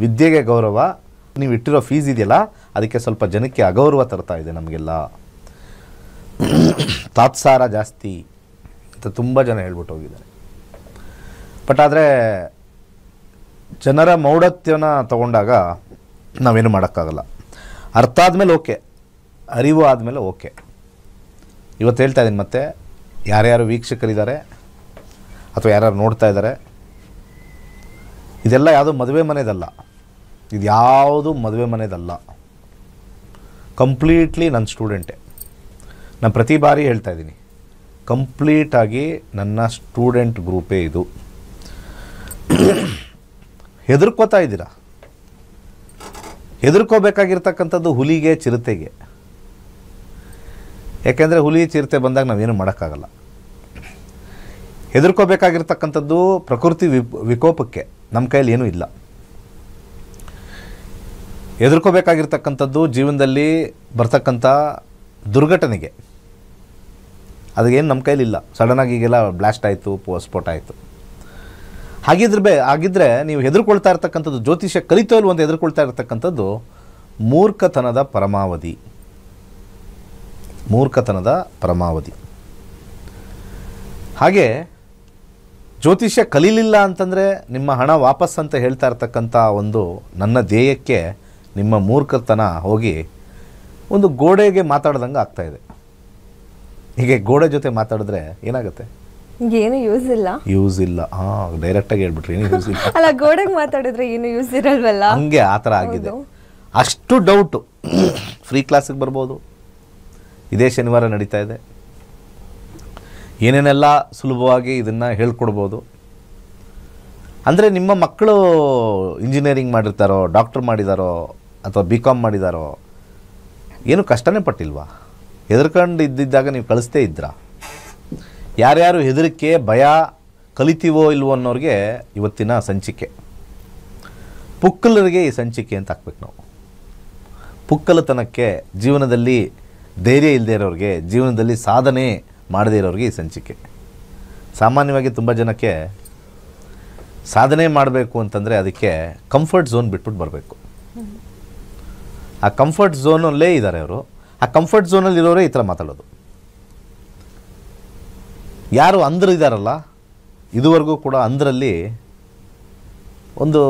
ವಿದ್ಯೆಗೆ ಗೌರವ, ನೀವು ಇಟ್ಟಿರೋ ಫೀಸ್ ಇದೆಯಲ್ಲ ಅದಕ್ಕೆ ಸ್ವಲ್ಪ ಜನಕ್ಕೆ ಅಗೌರವ ತರ್ತಾ ಇದೆ ನಮಗೆಲ್ಲ. ತಾತ್ಸಾರ ಜಾಸ್ತಿ ಅಂತ ತುಂಬ ಜನ ಹೇಳ್ಬಿಟ್ಟು ಹೋಗಿದ್ದಾರೆ. ಬಟ್ ಆದರೆ ಜನರ ಮೌಢ್ಯನ ತಗೊಂಡಾಗ ನಾವೇನು ಮಾಡೋಕ್ಕಾಗಲ್ಲ. ಅರ್ಥ ಆದಮೇಲೆ ಓಕೆ, ಅರಿವು ಆದಮೇಲೆ ಓಕೆ. ಇವತ್ತು ಹೇಳ್ತಾ ಇದ್ದೀನಿ, ಮತ್ತೆ ಯಾರ್ಯಾರು ವೀಕ್ಷಕರಿದ್ದಾರೆ ಅಥವಾ ಯಾರ್ಯಾರು ನೋಡ್ತಾ ಇದ್ದಾರೆ, ಇದೆಲ್ಲ ಯಾವುದೋ ಮದುವೆ ಮನೆದಲ್ಲ, ಇದು ಯಾವುದು ಮದುವೆ ಮನೆದಲ್ಲ. ಕಂಪ್ಲೀಟ್ಲಿ ನನ್ನ ಸ್ಟೂಡೆಂಟೇ. ನಾನು ಪ್ರತಿ ಬಾರಿ ಹೇಳ್ತಾ ಇದ್ದೀನಿ, ಕಂಪ್ಲೀಟಾಗಿ ನನ್ನ ಸ್ಟೂಡೆಂಟ್ ಗ್ರೂಪೇ ಇದು. ಹೆದರ್ಕೋತಾ ಇದ್ದೀರಾ. ಹೆದರ್ಕೋಬೇಕಾಗಿರ್ತಕ್ಕಂಥದ್ದು ಹುಲಿಗೆ, ಚಿರತೆಗೆ. ಯಾಕೆಂದರೆ ಹುಲಿ ಚಿರತೆ ಬಂದಾಗ ನಾವೇನು ಮಾಡೋಕ್ಕಾಗಲ್ಲ. ಹೆದರ್ಕೋಬೇಕಾಗಿರ್ತಕ್ಕಂಥದ್ದು ಪ್ರಕೃತಿ ವಿಕೋಪಕ್ಕೆ, ನಮ್ಮ ಕೈಯಲ್ಲಿ ಏನೂ ಇಲ್ಲ. ಹೆದರ್ಕೋಬೇಕಾಗಿರ್ತಕ್ಕಂಥದ್ದು ಜೀವನದಲ್ಲಿ ಬರ್ತಕ್ಕಂಥ ದುರ್ಘಟನೆಗೆ, ಅದಕ್ಕೇನು ನಮ್ಮ ಕೈಲಿಲ್ಲ. ಸಡನ್ನಾಗಿ ಈಗೆಲ್ಲ ಬ್ಲಾಸ್ಟ್ ಆಯಿತು, ಸ್ಫೋಟ ಆಯಿತು. ಹಾಗಿದ್ರೆ ನೀವು ಹೆದರ್ಕೊಳ್ತಾ ಇರ್ತಕ್ಕಂಥದ್ದು, ಜ್ಯೋತಿಷ್ಯ ಕಲಿತೋಲ್ ಒಂದು ಹೆದರ್ಕೊಳ್ತಾ ಇರ್ತಕ್ಕಂಥದ್ದು ಮೂರ್ಖತನದ ಪರಮಾವಧಿ. ಮೂರ್ಖತನದ ಪರಮಾವಧಿ. ಹಾಗೆ ಜ್ಯೋತಿಷ್ಯ ಕಲೀಲಿಲ್ಲ ಅಂತಂದರೆ ನಿಮ್ಮ ಹಣ ವಾಪಸ್ ಅಂತ ಹೇಳ್ತಾ ಇರ್ತಕ್ಕಂಥ ಒಂದು ನನ್ನ ಧ್ಯೇಯಕ್ಕೆ ನಿಮ್ಮ ಮೂರ್ಖತನ ಹೋಗಿ ಒಂದು ಗೋಡೆಗೆ ಮಾತಾಡ್ದಂಗೆ ಆಗ್ತಾಯಿದೆ. ಹೀಗೆ ಗೋಡೆ ಜೊತೆ ಮಾತಾಡಿದ್ರೆ ಏನಾಗುತ್ತೆ? ಏನು ಯೂಸ್ ಇಲ್ಲ. ಡೈರೆಕ್ಟಾಗಿ ಹೇಳ್ಬಿಟ್ರಿ, ಏನು ಯೂಸ್ ಇಲ್ಲ. ಅಲ್ಲ, ಗೋಡೆಗೆ ಮಾತಾಡಿದ್ರೆ ಏನು ಯೂಸ್ ಇರಲ್ವಲ್ಲ, ಹಂಗೆ ಆ ಥರ ಆಗಿದೆ. ಅಷ್ಟು ಡೌಟು. ಫ್ರೀ ಕ್ಲಾಸಿಗೆ ಬರ್ಬೋದು. ಇದೇ ಶನಿವಾರ ನಡೀತಾ ಇದೆ. ಏನೇನೆಲ್ಲ ಸುಲಭವಾಗಿ ಇದನ್ನು ಹೇಳ್ಕೊಡ್ಬೋದು. ಅಂದರೆ ನಿಮ್ಮ ಮಕ್ಕಳು ಇಂಜಿನಿಯರಿಂಗ್ ಮಾಡಿರ್ತಾರೋ, ಡಾಕ್ಟ್ರ್ ಮಾಡಿದಾರೋ, ಅಥವಾ BCom ಮಾಡಿದಾರೋ, ಏನು ಕಷ್ಟನೇ ಪಟ್ಟಿಲ್ವಾ? ಹೆದರ್ಕೊಂಡು ಇದ್ದಿದ್ದಾಗ ನೀವು ಕಳಿಸ್ತೇ ಇದ್ರಾ? ಯಾರ್ಯಾರು ಹೆದರಿಕೆ, ಭಯ ಕಲಿತೀವೋ ಇಲ್ವೋ ಅನ್ನೋರಿಗೆ ಇವತ್ತಿನ ಸಂಚಿಕೆ. ಪುಕ್ಕಲರಿಗೆ ಈ ಸಂಚಿಕೆ ಅಂತ ಹಾಕ್ಬೇಕು ನಾವು. ಪುಕ್ಕಲತನಕ್ಕೆ, ಜೀವನದಲ್ಲಿ ಧೈರ್ಯ ಇಲ್ಲದೆ ಇರೋರಿಗೆ, ಜೀವನದಲ್ಲಿ ಸಾಧನೆ ಮಾಡದೇ ಇರೋರಿಗೆ ಈ ಸಂಚಿಕೆ. ಸಾಮಾನ್ಯವಾಗಿ ತುಂಬ ಜನಕ್ಕೆ ಸಾಧನೆ ಮಾಡಬೇಕು ಅಂತಂದರೆ ಅದಕ್ಕೆ ಕಂಫರ್ಟ್ ಝೋನ್ ಬಿಟ್ಬಿಟ್ಟು ಬರಬೇಕು. ಆ ಕಂಫರ್ಟ್ ಝೋನಲ್ಲೇ ಇದ್ದಾರೆ ಅವರು. ಆ ಕಂಫರ್ಟ್ ಝೋನಲ್ಲಿ ಇರೋರೇ ಈ ಥರ ಮಾತಾಡೋದು. ಯಾರು ಅಂಧರು ಇದ್ದಾರಲ್ಲ, ಇದುವರೆಗೂ ಕೂಡ ಅಂಧರಲ್ಲಿ ಒಂದು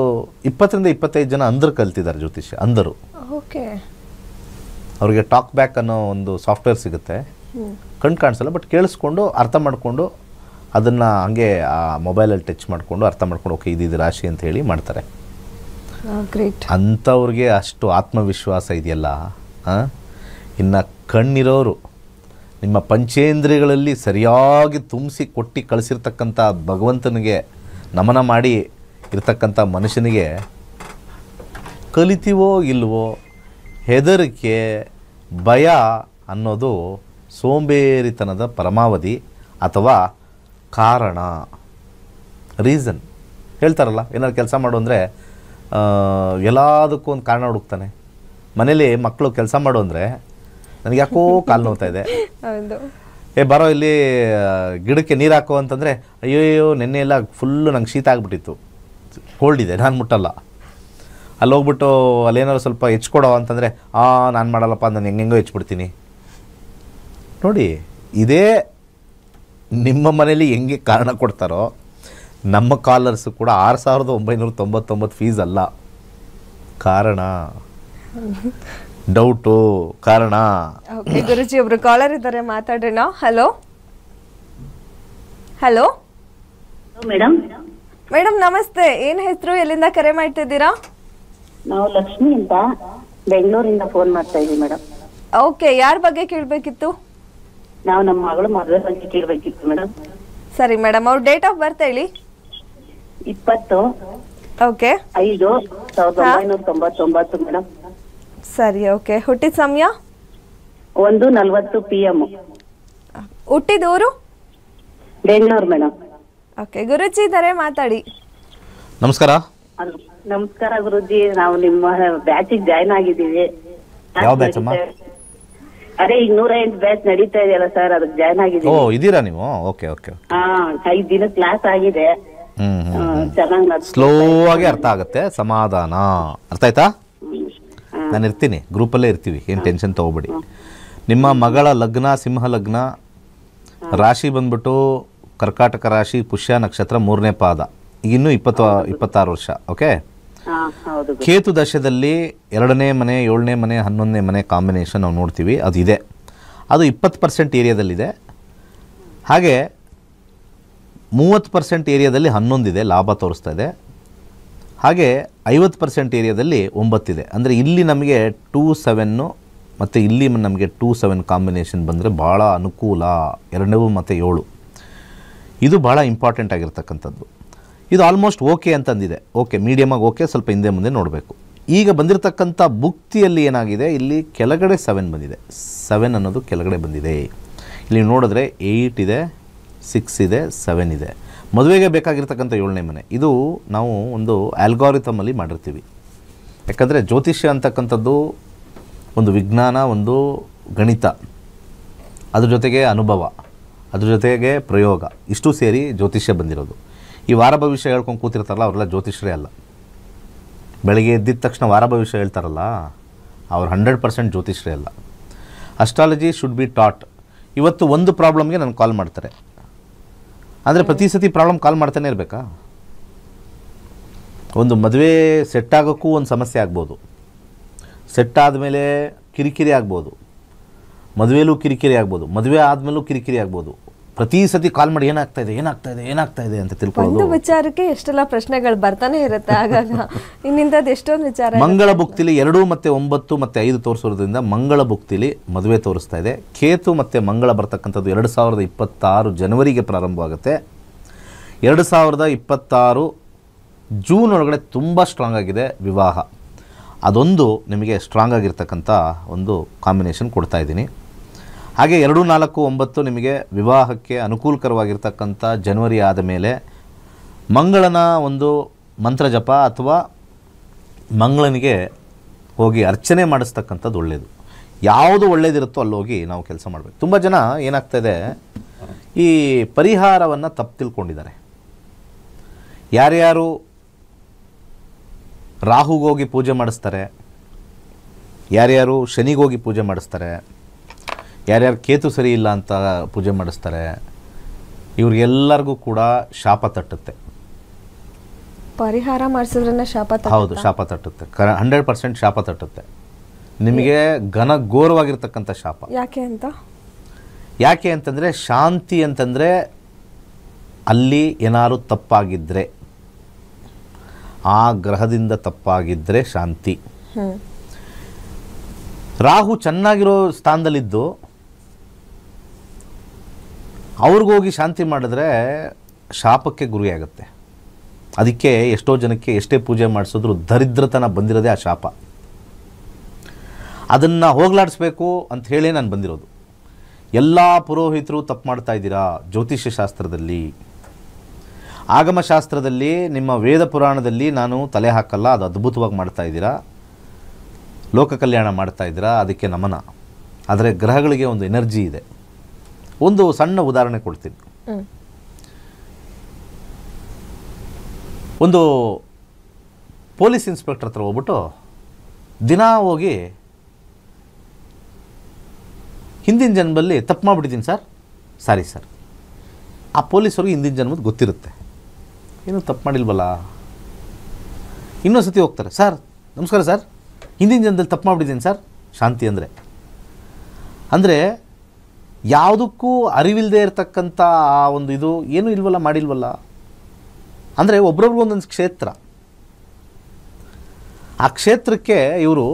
20-25 ಜನ ಅಂಧರು ಕಲ್ತಿದ್ದಾರೆ ಜ್ಯೋತಿಷ್ಯ. ಅಂಧರು. ಓಕೆ. ಅವ್ರಿಗೆ ಟಾಕ್ ಬ್ಯಾಕ್ ಅನ್ನೋ ಒಂದು ಸಾಫ್ಟ್ವೇರ್ ಸಿಗುತ್ತೆ. ಕಣ್ಣು ಕಾಣಿಸಲ್ಲ, ಬಟ್ ಕೇಳಿಸ್ಕೊಂಡು ಅರ್ಥ ಮಾಡಿಕೊಂಡು ಅದನ್ನು ಹಂಗೆ ಆ ಮೊಬೈಲಲ್ಲಿ ಟಚ್ ಮಾಡಿಕೊಂಡು ಅರ್ಥ ಮಾಡ್ಕೊಂಡು ಓಕೆ ಇದು ರಾಶಿ ಅಂತ ಹೇಳಿ ಮಾಡ್ತಾರೆ. ಅಂಥವ್ರಿಗೆ ಅಷ್ಟು ಆತ್ಮವಿಶ್ವಾಸ ಇದೆಯಲ್ಲ. ಇನ್ನು ಕಣ್ಣಿರೋರು, ನಿಮ್ಮ ಪಂಚೇಂದ್ರಿಯಗಳಲ್ಲಿ ಸರಿಯಾಗಿ ತುಂಬಿಸಿ ಕೊಟ್ಟು ಕಳಿಸಿರ್ತಕ್ಕಂಥ ಭಗವಂತನಿಗೆ ನಮನ ಮಾಡಿ ಇರ್ತಕ್ಕಂಥ ಮನುಷ್ಯನಿಗೆ ಕಲಿತೀವೋ ಇಲ್ವೋ, ಹೆದರಿಕೆ, ಭಯ ಅನ್ನೋದು ಸೋಂಬೇರಿತನದ ಪರಮಾವಧಿ ಅಥವಾ ಕಾರಣ. ರೀಸನ್ ಹೇಳ್ತಾರಲ್ಲ, ಏನಾದ್ರು ಕೆಲಸ ಮಾಡು ಅಂದರೆ ಎಲ್ಲದಕ್ಕೂ ಒಂದು ಕಾರಣ ಹುಡುಕ್ತಾನೆ. ಮನೇಲಿ ಮಕ್ಕಳು ಕೆಲಸ ಮಾಡು ಅಂದರೆ ನನಗೆ ಯಾಕೋ ಕಾಲು ನೋವ್ತಾ ಇದೆ, ಬರೋ ಇಲ್ಲಿ ಗಿಡಕ್ಕೆ ನೀರು ಹಾಕೋ ಅಂತಂದರೆ ಅಯ್ಯೋ ನೆನ್ನೆ ಎಲ್ಲ ಫುಲ್ಲು ನಂಗೆ ಶೀತ ಆಗಿಬಿಟ್ಟಿತ್ತು, ಕೋಲ್ಡ್ ಇದೆ, ನಾನು ಮುಟ್ಟಲ್ಲ. ಅಲ್ಲಿ ಹೋಗ್ಬಿಟ್ಟು ಅಲ್ಲೇನಾದ್ರು ಸ್ವಲ್ಪ ಹೆಚ್ಕೊಡೋ ಅಂತಂದರೆ ನಾನು ಮಾಡಲ್ಲಪ್ಪ, ನಾನು ಹೆಂಗೆಂಗೋ ಹೆಚ್ಬಿಡ್ತೀನಿ. ನೋಡಿ, ಇದೇ ನಿಮ್ಮ ಮನೇಲಿ ಹೆಂಗೆ ಕಾರಣ ಕೊಡ್ತಾರೋ ನಮ್ಮ ಕಾಲರ್ಸು ಕೂಡ 6,999 ಫೀಸ್ ಅಲ್ಲ, ಕಾರಣ, ಡೌಟು, ಕಾರಣ. ಓಕೆ ಗುರುಜಿ, ಒಬ್ರು ಕಾಲರ್ ಇದ್ದಾರೆ, ಮಾತಾಡೋಣ. Hello hello madam. ಮೇಡಮ್ ನಮಸ್ತೆ. ಏನು ಹೆಸರು, ಎಲ್ಲಿಂದ ಕರೆ ಮಾಡ್ತಿದ್ದೀರಾ? ನಾವು ಲಕ್ಷ್ಮಿ ಅಂತ ಬೆಂಗಳೂರಿಂದ ಫೋನ್ ಮಾಡ್ತಾ ಇದೀವಿ ಮೇಡಮ್. ಓಕೆ, ಯಾರ ಬಗ್ಗೆ ಕೇಳಬೇಕಿತ್ತು? ನಾವು ನಮ್ಮ ಮಗಳು ಮದುವೆ ಬಗ್ಗೆ ಕೇಳಬೇಕಿತ್ತು ಮೇಡಮ್. ಸರಿ ಮೇಡಮ್, ಅವ್ರ ಡೇಟ್ ಆಫ್ ಬರ್ತ್ ಹೇಳಿ. 20 ಓಕೆ 5 1999 ಮೇಡಮ್. ಸರಿ, ಓಕೆ. ಹುಟ್ಟಿದ ಸಮಯ 1:40 PM. ಹುಟ್ಟಿದ ಊರು? ಬೆಂಗಳೂರು ಮೇಡಮ್. ಓಕೆ, ಗುರುಜಿ ಇದ್ದಾರೆ, ಮಾತಾಡಿ. ನಮಸ್ಕಾರ. ನಮಸ್ಕಾರ ಗುರುಜಿ, ನಾವು ನಿಮ್ಮ ಬ್ಯಾಚಿಗೆ ಜಾಯ್ನ್ ಆಗಿದ್ದೀವಿ. ಯಾವ ಬ್ಯಾಚ್ ಅಮ್ಮ? ಅದೇ ಈಗ 108 ಬ್ಯಾಚ್ ನಡೀತಾ ಇದೆಯಲ್ಲ ಸರ್, ಅದಕ್ಕೆ ಜಾಯ್ನ್ ಓ ಆಗಿದ್ದೀನಿ. ಇದೀರಾ ನೀವು? Okay okay. ಹಾ 5 ದಿನ ಕ್ಲಾಸ್ ಆಗಿದೆ. ಚೆನ್ನಾಗಿ ಸ್ಲೋ ಆಗಿ ಅರ್ಥ ಆಗುತ್ತೆ, ಸಮಾಧಾನ. ಅರ್ಥ ಆಯ್ತಾ? ನಾನು ಇರ್ತೀನಿ, ಗ್ರೂಪಲ್ಲೇ ಇರ್ತೀವಿ, ಏನು ಟೆನ್ಷನ್ ತಗೋಬೇಡಿ. ನಿಮ್ಮ ಮಗಳ ಲಗ್ನ ಸಿಂಹ ಲಗ್ನ, ರಾಶಿ ಬಂದ್ಬಿಟ್ಟು ಕರ್ಕಾಟಕ ರಾಶಿ, ಪುಷ್ಯ ನಕ್ಷತ್ರ, 3ನೇ ಪಾದ. ಈಗ ಇನ್ನೂ 26 ವರ್ಷ. ಓಕೆ. ಹೌದು. ಕೇತು ದಶದಲ್ಲಿ 2ನೇ ಮನೆ, 7ನೇ ಮನೆ, 11ನೇ ಮನೆ ಕಾಂಬಿನೇಷನ್ ನಾವು ನೋಡ್ತೀವಿ. ಅದು ಇದೆ, ಅದು 20% ಏರಿಯಾದಲ್ಲಿದೆ. ಹಾಗೆ 30% ಏರಿಯಾದಲ್ಲಿ 11 ಇದೆ, ಲಾಭ ತೋರಿಸ್ತಾ ಇದೆ. ಹಾಗೆ 50% ಏರಿಯಾದಲ್ಲಿ 9 ಇದೆ. ಅಂದರೆ ಇಲ್ಲಿ ನಮಗೆ 2-7 ಮತ್ತು ಇಲ್ಲಿ ನಮಗೆ 2-7 ಕಾಂಬಿನೇಷನ್ ಬಂದರೆ ಭಾಳ ಅನುಕೂಲ. 2 ಮತ್ತು 7 ಇದು ಭಾಳ ಇಂಪಾರ್ಟೆಂಟ್ ಆಗಿರ್ತಕ್ಕಂಥದ್ದು. ಇದು ಆಲ್ಮೋಸ್ಟ್ ಓಕೆ ಅಂತಂದಿದೆ. ಓಕೆ, ಮೀಡಿಯಮಾಗಿ ಓಕೆ, ಸ್ವಲ್ಪ ಹಿಂದೆ ಮುಂದೆ ನೋಡಬೇಕು. ಈಗ ಬಂದಿರತಕ್ಕಂಥ ಭುಕ್ತಿಯಲ್ಲಿ ಏನಾಗಿದೆ, ಇಲ್ಲಿ ಕೆಳಗಡೆ 7 ಬಂದಿದೆ. 7 ಅನ್ನೋದು ಕೆಳಗಡೆ ಬಂದಿದೆ. ಇಲ್ಲಿ ನೋಡಿದ್ರೆ 8 ಇದೆ, 6 ಇದೆ, 7 ಇದೆ. ಮದುವೆಗೆ ಬೇಕಾಗಿರ್ತಕ್ಕಂಥ 7ನೇ ಮನೆ. ಇದು ನಾವು ಒಂದು ಆಲ್ಗಾರಿಥಮಲ್ಲಿ ಮಾಡಿರ್ತೀವಿ. ಯಾಕಂದರೆ ಜ್ಯೋತಿಷ್ಯ ಅಂತಕ್ಕಂಥದ್ದು ಒಂದು ವಿಜ್ಞಾನ, ಒಂದು ಗಣಿತ, ಅದ್ರ ಜೊತೆಗೆ ಅನುಭವ, ಅದ್ರ ಜೊತೆಗೆ ಪ್ರಯೋಗ, ಇಷ್ಟು ಸೇರಿ ಜ್ಯೋತಿಷ್ಯ ಬಂದಿರೋದು. ಈ ವಾರ ಭವಿಷ್ಯ ಹೇಳ್ಕೊಂಡು ಕೂತಿರ್ತಾರಲ್ಲ, ಅವರೆಲ್ಲ ಜ್ಯೋತಿಷ್ಯರೇ ಅಲ್ಲ. ಬೆಳಗ್ಗೆ ಎದ್ದಿದ ತಕ್ಷಣ ವಾರ ಭವಿಷ್ಯ ಹೇಳ್ತಾರಲ್ಲ, ಅವ್ರು 100% ಜ್ಯೋತಿಷ್ಯರೇ ಅಲ್ಲ. Astrology should be taught. ಇವತ್ತು ಒಂದು ಪ್ರಾಬ್ಲಮ್ಗೆ ನಾನು ಕಾಲ್ ಮಾಡ್ತಾರೆ ಅಂದರೆ ಪ್ರತಿ ಸತಿ ಪ್ರಾಬ್ಲಮ್ ಕಾಲ್ ಮಾಡ್ತಾನೆ ಇರಬೇಕಾ? ಒಂದು ಮದುವೆ ಸೆಟ್ ಆಗೋಕ್ಕೂ ಒಂದು ಸಮಸ್ಯೆ ಆಗ್ಬೋದು, ಸೆಟ್ ಆದಮೇಲೆ ಕಿರಿಕಿರಿ ಆಗ್ಬೋದು, ಮದುವೆಲೂ ಕಿರಿಕಿರಿ ಆಗ್ಬೋದು, ಮದುವೆ ಆದಮೇಲೂ ಕಿರಿಕಿರಿ ಆಗ್ಬೋದು. ಪ್ರತಿ ಸತಿ ಕಾಲ್ ಮಾಡಿ ಏನಾಗ್ತಾ ಇದೆ ಏನಾಗ್ತಾ ಇದೆ ಏನಾಗ್ತಾ ಇದೆ ಅಂತ ತಿಳ್ಕೊಳ್ಳೋದು. ಒಂದು ವಿಚಾರಕ್ಕೆ ಎಷ್ಟೆಲ್ಲ ಪ್ರಶ್ನೆಗಳು ಬರ್ತಾನೆ ಇರುತ್ತೆ. ಆಗಾಗ ಇನ್ನಿಂದ ಎಷ್ಟೊಂದು ವಿಚಾರ. ಮಂಗಳ ಭುಕ್ತಿಲಿ 2 ಮತ್ತು 9 ಮತ್ತು 5 ತೋರಿಸೋದ್ರಿಂದ ಮಂಗಳ ಭುಕ್ತಿಲಿ ಮದುವೆ ತೋರಿಸ್ತಾ ಇದೆ. ಕೇತು ಮತ್ತು ಮಂಗಳ ಬರ್ತಕ್ಕಂಥದ್ದು 2026 ಜನವರಿಗೆ ಪ್ರಾರಂಭವಾಗುತ್ತೆ. 2026 ಜೂನ್ ಒಳಗಡೆ ತುಂಬ ಸ್ಟ್ರಾಂಗ್ ಆಗಿದೆ ವಿವಾಹ. ಅದೊಂದು ನಿಮಗೆ ಸ್ಟ್ರಾಂಗ್ ಆಗಿರ್ತಕ್ಕಂಥ ಒಂದು ಕಾಂಬಿನೇಷನ್ ಕೊಡ್ತಾ ಇದ್ದೀನಿ. ಹಾಗೆ 2, 4, 9 ನಿಮಗೆ ವಿವಾಹಕ್ಕೆ ಅನುಕೂಲಕರವಾಗಿರ್ತಕ್ಕಂಥ ಜನವರಿ ಆದ ಮೇಲೆ ಮಂಗಳನ ಒಂದು ಮಂತ್ರ ಜಪ ಅಥವಾ ಮಂಗಳನಿಗೆ ಹೋಗಿ ಅರ್ಚನೆ ಮಾಡಿಸ್ತಕ್ಕಂಥದ್ದು ಒಳ್ಳೆಯದು. ಯಾವುದು ಒಳ್ಳೆಯದಿರುತ್ತೋ ಅಲ್ಲಿ ಹೋಗಿ ನಾವು ಕೆಲಸ ಮಾಡಬೇಕು. ತುಂಬ ಜನ ಏನಾಗ್ತಾಯಿದೆ, ಈ ಪರಿಹಾರವನ್ನು ತಪ್ಪು ತಿಳ್ಕೊಂಡಿದ್ದಾರೆ. ಯಾರ್ಯಾರು ರಾಹುಗೋಗಿ ಪೂಜೆ ಮಾಡಿಸ್ತಾರೆ, ಯಾರ್ಯಾರು ಶನಿಗೋಗಿ ಪೂಜೆ ಮಾಡಿಸ್ತಾರೆ, ಯಾರ್ಯಾರು ಕೇತು ಸರಿ ಇಲ್ಲ ಅಂತ ಪೂಜೆ ಮಾಡಿಸ್ತಾರೆ, ಇವ್ರಿಗೆಲ್ಲರಿಗೂ ಕೂಡ ಶಾಪ ತಟ್ಟುತ್ತೆ. ಪರಿಹಾರ ಮಾಡಿಸಿದ್ರೆ ಶಾಪ ತಟ್ಟುತ್ತಾ? ಹೌದು, ಶಾಪ ತಟ್ಟುತ್ತೆ. 100% ಶಾಪ ತಟ್ಟುತ್ತೆ. ನಿಮಗೆ ಘನಘೋರವಾಗಿರ್ತಕ್ಕಂಥ ಶಾಪ. ಯಾಕೆ ಅಂತಂದರೆ, ಶಾಂತಿ ಅಂತಂದರೆ ಅಲ್ಲಿ ಏನಾದ್ರು ತಪ್ಪಾಗಿದ್ದರೆ, ಆ ಗ್ರಹದಿಂದ ತಪ್ಪಾಗಿದ್ದರೆ ಶಾಂತಿ. ರಾಹು ಚೆನ್ನಾಗಿರೋ ಸ್ಥಾನದಲ್ಲಿದ್ದು ಅವ್ರಿಗೋಗಿ ಶಾಂತಿ ಮಾಡಿದ್ರೆ ಶಾಪಕ್ಕೆ ಗುರಿಯಾಗುತ್ತೆ. ಅದಕ್ಕೆ ಎಷ್ಟೋ ಜನಕ್ಕೆ ಎಷ್ಟೇ ಪೂಜೆ ಮಾಡಿಸಿದ್ರು ದರಿದ್ರತನ ಬಂದಿರೋದೇ ಆ ಶಾಪ. ಅದನ್ನು ಹೋಗಲಾಡಿಸ್ಬೇಕು ಅಂತ ಹೇಳಿ ನಾನು ಬಂದಿರೋದು. ಎಲ್ಲ ಪುರೋಹಿತರು ತಪ್ಪು ಮಾಡ್ತಾ ಇದ್ದೀರಾ. ಜ್ಯೋತಿಷ್ಯ ಶಾಸ್ತ್ರದಲ್ಲಿ, ಆಗಮಶಾಸ್ತ್ರದಲ್ಲಿ, ನಿಮ್ಮ ವೇದ ಪುರಾಣದಲ್ಲಿ ನಾನು ತಲೆ ಹಾಕಲ್ಲ, ಅದು ಅದ್ಭುತವಾಗಿ ಮಾಡ್ತಾ ಇದ್ದೀರಾ, ಲೋಕ ಕಲ್ಯಾಣ ಮಾಡ್ತಾ ಇದ್ದೀರಾ, ಅದಕ್ಕೆ ನಮನ. ಆದರೆ ಗ್ರಹಗಳಿಗೆ ಒಂದು ಎನರ್ಜಿ ಇದೆ. ಒಂದು ಸಣ್ಣ ಉದಾಹರಣೆ ಕೊಡ್ತೀನಿ. ಒಂದು ಪೊಲೀಸ್ ಇನ್ಸ್ಪೆಕ್ಟರ್ ಹತ್ರ ಹೋಗ್ಬಿಟ್ಟು ದಿನ ಹೋಗಿ ಹಿಂದಿನ ಜನ್ಮದಲ್ಲಿ ತಪ್ಪು ಮಾಡಿಬಿಟ್ಟಿದ್ದೀನಿ ಸರ್, ಸಾರಿ ಸರ್. ಆ ಪೊಲೀಸವ್ರಿಗೆ ಹಿಂದಿನ ಜನ್ಮದ ಗೊತ್ತಿರುತ್ತೆ, ಏನೂ ತಪ್ಪು ಮಾಡಿಲ್ವಲ್ಲ. ಇನ್ನೊಂದು ಸತಿ ಹೋಗ್ತಾರೆ, ಸರ್ ನಮಸ್ಕಾರ ಸರ್, ಹಿಂದಿನ ಜನ್ಮದಲ್ಲಿ ತಪ್ಪು ಮಾಡಿಬಿಟ್ಟಿದ್ದೀನಿ ಸರ್. ಶಾಂತಿ ಅಂದರೆ ಯಾವುದಕ್ಕೂ ಅರಿವಿಲ್ಲದೆ ಇರತಕ್ಕಂಥ ಆ ಒಂದು ಇದು ಏನೂ ಇಲ್ವಲ್ಲ, ಮಾಡಿಲ್ವಲ್ಲ. ಅಂದರೆ ಒಬ್ರೊಬ್ರಿಗೂ ಒಂದೊಂದು ಕ್ಷೇತ್ರ. ಆ ಕ್ಷೇತ್ರಕ್ಕೆ ಇವರು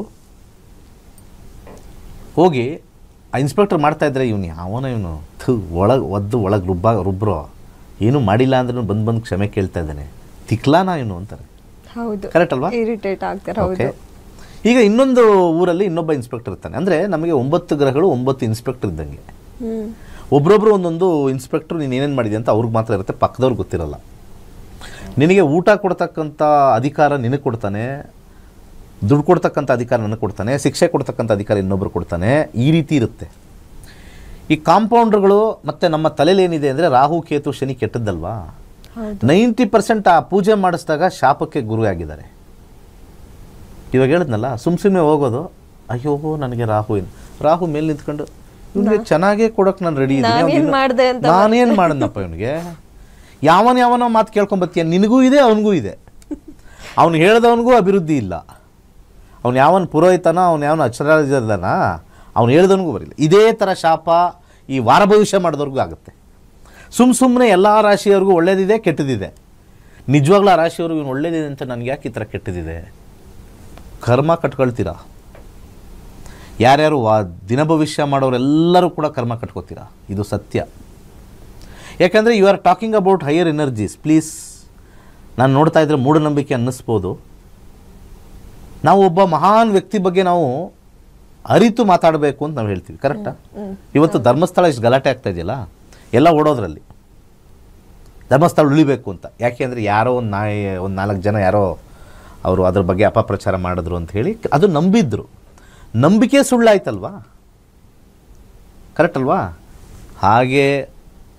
ಹೋಗಿ ಆ ಇನ್ಸ್ಪೆಕ್ಟರ್ ಮಾಡ್ತಾಯಿದ್ರೆ, ಇವನು ಯಾವನೋ ಇವನು ಒಳಗೆ ರುಬ್ರೋ, ಏನೂ ಮಾಡಿಲ್ಲ ಅಂದ್ರೆ ಬಂದು ಕ್ಷಮೆ ಕೇಳ್ತಾ ಇದ್ದಾನೆ, ತಿಕ್ಲಾನ ಇವನು ಅಂತಾರೆ. ಹೌದು, ಕರೆಕ್ಟ್ ಅಲ್ವಾ? ಇರಿಟೇಟ್ ಆಗ್ತಾರೆ. ಹೌದು. ಈಗ ಇನ್ನೊಂದು ಊರಲ್ಲಿ ಇನ್ನೊಬ್ಬ ಇನ್ಸ್ಪೆಕ್ಟರ್ ಇರ್ತಾನೆ. ಅಂದರೆ ನಮಗೆ 9 ಗ್ರಹಗಳು 9 ಇನ್ಸ್ಪೆಕ್ಟರ್ ಇದ್ದಂಗೆ. ಒಬ್ರೊಬ್ರು ಒಂದೊಂದು ಇನ್ಸ್ಪೆಕ್ಟ್ರು ನೀನು ಏನೇನು ಮಾಡಿದೆ ಅಂತ ಅವ್ರಿಗೆ ಮಾತ್ರ ಇರುತ್ತೆ, ಪಕ್ಕದವ್ರಿಗೆ ಗೊತ್ತಿರಲ್ಲ. ನಿನಗೆ ಊಟ ಕೊಡ್ತಕ್ಕಂಥ ಅಧಿಕಾರ ನಿನಗೆ ಕೊಡ್ತಾನೆ, ದುಡ್ಡು ಕೊಡ್ತಕ್ಕಂಥ ಅಧಿಕಾರ ನನಗೆ ಕೊಡ್ತಾನೆ, ಶಿಕ್ಷೆ ಕೊಡ್ತಕ್ಕಂಥ ಅಧಿಕಾರ ಇನ್ನೊಬ್ರು ಕೊಡ್ತಾನೆ. ಈ ರೀತಿ ಇರುತ್ತೆ. ಈ ಕಾಂಪೌಂಡರ್ಗಳು ಮತ್ತು ನಮ್ಮ ತಲೆಯಲ್ಲಿ ಏನಿದೆ ಅಂದರೆ ರಾಹು ಕೇತು ಶನಿ ಕೆಟ್ಟದ್ದಲ್ವಾ. 90% ಆ ಪೂಜೆ ಮಾಡಿಸಿದಾಗ ಶಾಪಕ್ಕೆ ಗುರು ಆಗಿದ್ದಾರೆ. ಇವಾಗ ಹೇಳಿದ್ನಲ್ಲ, ಸುಮ್ಮನೆ ಹೋಗೋದು, ಅಯ್ಯೋ ನನಗೆ ರಾಹು ಮೇಲೆ ನಿಂತ್ಕೊಂಡು ಇವನಿಗೆ ಚೆನ್ನಾಗೇ ಕೊಡೋಕೆ ನಾನು ರೆಡಿ ಇದ್ದೀನಿ, ನಾನೇನು ಮಾಡಿದ್ನಪ್ಪ ಇವನಿಗೆ. ಯಾವನೋ ಮಾತು ಕೇಳ್ಕೊಂಬತ್ತೀಯ, ನಿನಗೂ ಇದೆ ಅವನಿಗೂ ಇದೆ. ಅವನು ಹೇಳ್ದವನಿಗೂ ಅಭಿವೃದ್ಧಿ ಇಲ್ಲ. ಅವ್ನು ಯಾವನು ಪುರೋಹಿತನ, ಅವನು ಯಾವನು ಅಕ್ಷರಾರ್ಜನ, ಅವ್ನು ಹೇಳ್ದವನಿಗೂ ಬರಲಿಲ್ಲ. ಇದೇ ಥರ ಶಾಪ ಈ ವಾರ ಭವಿಷ್ಯ ಮಾಡಿದವ್ರಿಗೂ ಆಗುತ್ತೆ. ಸುಮ್ಮನೆ ಎಲ್ಲ ರಾಶಿಯವ್ರಿಗೂ ಒಳ್ಳೇದಿದೆ ಕೆಟ್ಟದಿದೆ. ನಿಜವಾಗ್ಲೂ ಆ ರಾಶಿಯವ್ರಿಗೆ ಇವನು ಒಳ್ಳೇದಿದೆ ಅಂತ ನನಗೆ ಯಾಕೆ ಈ ಥರ ಕೆಟ್ಟದಿದೆ? ಕರ್ಮ ಕಟ್ಕೊಳ್ತೀರಾ. ಯಾರ್ಯಾರು ದಿನ ಭವಿಷ್ಯ ಮಾಡೋರೆಲ್ಲರೂ ಕೂಡ ಕರ್ಮ ಕಟ್ಕೋತೀರಾ, ಇದು ಸತ್ಯ. ಯಾಕಂದರೆ you are talking about higher energies. Please, ನಾನು ನೋಡ್ತಾ ಇದ್ದರೆ ಮೂಢನಂಬಿಕೆ ಅನ್ನಿಸ್ಬೋದು. ನಾವು ಒಬ್ಬ ಮಹಾನ್ ವ್ಯಕ್ತಿ ಬಗ್ಗೆ ನಾವು ಅರಿತು ಮಾತಾಡಬೇಕು ಅಂತ ನಾವು ಹೇಳ್ತೀವಿ, ಕರೆಕ್ಟಾ? ಇವತ್ತು ಧರ್ಮಸ್ಥಳ ಇಷ್ಟು ಗಲಾಟೆ ಆಗ್ತಾ ಇದೆಯಲ್ಲ, ಎಲ್ಲ ಓಡೋದ್ರಲ್ಲಿ ಧರ್ಮಸ್ಥಳ ಉಳಿಬೇಕು ಅಂತ. ಯಾಕೆ ಅಂದರೆ ಯಾರೋ ಒಂದು 4 ಜನ ಯಾರೋ ಅವರು ಅದ್ರ ಬಗ್ಗೆ ಅಪಪ್ರಚಾರ ಮಾಡಿದ್ರು ಅಂತ ಹೇಳಿ ಅದು ನಂಬಿದ್ರು. ನಂಬಿಕೆ ಸುಳ್ಳಾಯ್ತಲ್ವಾ? ಕರೆಕ್ಟ್ ಅಲ್ವಾ? ಹಾಗೆ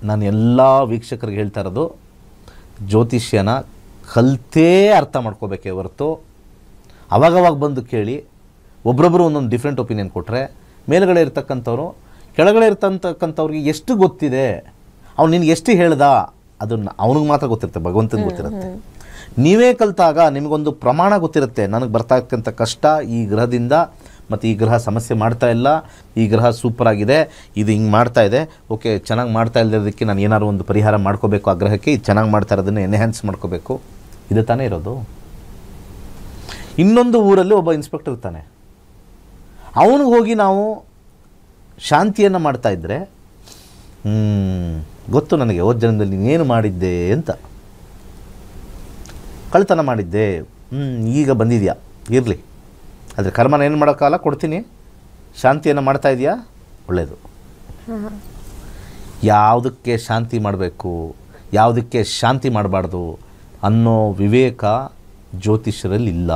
ನಾನು ಎಲ್ಲ ವೀಕ್ಷಕರಿಗೆ ಹೇಳ್ತಾ ಇರೋದು, ಜ್ಯೋತಿಷ್ಯನ ಕಲ್ತೇ ಅರ್ಥ ಮಾಡ್ಕೋಬೇಕೇ ಹೊರತು ಅವಾಗವಾಗ ಬಂದು ಕೇಳಿ ಒಬ್ರೊಬ್ಬರು ಒಂದೊಂದು ಡಿಫ್ರೆಂಟ್ ಒಪಿನಿಯನ್ ಕೊಟ್ಟರೆ, ಮೇಲುಗಡೆ ಇರ್ತಕ್ಕಂಥವ್ರು ಕೆಳಗಡೆ ಇರ್ತಕ್ಕಂಥವ್ರಿಗೆ ಎಷ್ಟು ಗೊತ್ತಿದೆ, ಅವ್ನು ನಿನಗೆ ಎಷ್ಟು ಹೇಳ್ದ ಅದನ್ನು ಅವನಿಗೆ ಮಾತ್ರ ಗೊತ್ತಿರುತ್ತೆ, ಭಗವಂತನಿಗೆ ಗೊತ್ತಿರುತ್ತೆ. ನೀವೇ ಕಲಿತಾಗ ನಿಮಗೊಂದು ಪ್ರಮಾಣ ಗೊತ್ತಿರುತ್ತೆ. ನನಗೆ ಬರ್ತಾ ಇರ್ತಕ್ಕಂಥ ಕಷ್ಟ ಈ ಗ್ರಹದಿಂದ, ಮತ್ತು ಈ ಗ್ರಹ ಸಮಸ್ಯೆ ಮಾಡ್ತಾ ಇಲ್ಲ, ಈ ಗ್ರಹ ಸೂಪರ್ ಆಗಿದೆ, ಇದು ಹಿಂಗೆ ಮಾಡ್ತಾ ಇದೆ, ಓಕೆ ಚೆನ್ನಾಗಿ ಮಾಡ್ತಾ ಇಲ್ಲದಕ್ಕೆ ನಾನು ಏನಾದ್ರು ಒಂದು ಪರಿಹಾರ ಮಾಡ್ಕೋಬೇಕು ಆ ಗ್ರಹಕ್ಕೆ, ಇದು ಚೆನ್ನಾಗಿ ಮಾಡ್ತಾ ಇರೋದನ್ನು ಎನ್ಹ್ಯಾನ್ಸ್ ಮಾಡ್ಕೋಬೇಕು. ಇದು ತಾನೇ ಇರೋದು. ಇನ್ನೊಂದು ಊರಲ್ಲಿ ಒಬ್ಬ ಇನ್ಸ್ಪೆಕ್ಟರ್ ಇರ್ತಾನೆ, ಅವನಿಗೆ ಹೋಗಿ ನಾವು ಶಾಂತಿಯನ್ನು ಮಾಡ್ತಾ ಇದ್ದರೆ, ಗೊತ್ತು ನನಗೆ ಹೋದ ಜನ್ಮದಲ್ಲಿ ನೀನೇನು ಮಾಡಿದ್ದೆ ಅಂತ, ಕಳ್ತನ ಮಾಡಿದ್ದೆ, ಈಗ ಬಂದಿದೆಯಾ, ಇರಲಿ, ಆದರೆ ಕರ್ಮನ ಏನು ಮಾಡೋಕ್ಕಾಗಲ್ಲ, ಕೊಡ್ತೀನಿ, ಶಾಂತಿಯನ್ನು ಮಾಡ್ತಾ ಇದೆಯಾ, ಒಳ್ಳೆಯದು. ಯಾವುದಕ್ಕೆ ಶಾಂತಿ ಮಾಡಬೇಕು, ಯಾವುದಕ್ಕೆ ಶಾಂತಿ ಮಾಡಬಾರ್ದು ಅನ್ನೋ ವಿವೇಕ ಜ್ಯೋತಿಷ್ಯರಲ್ಲಿ ಇಲ್ಲ.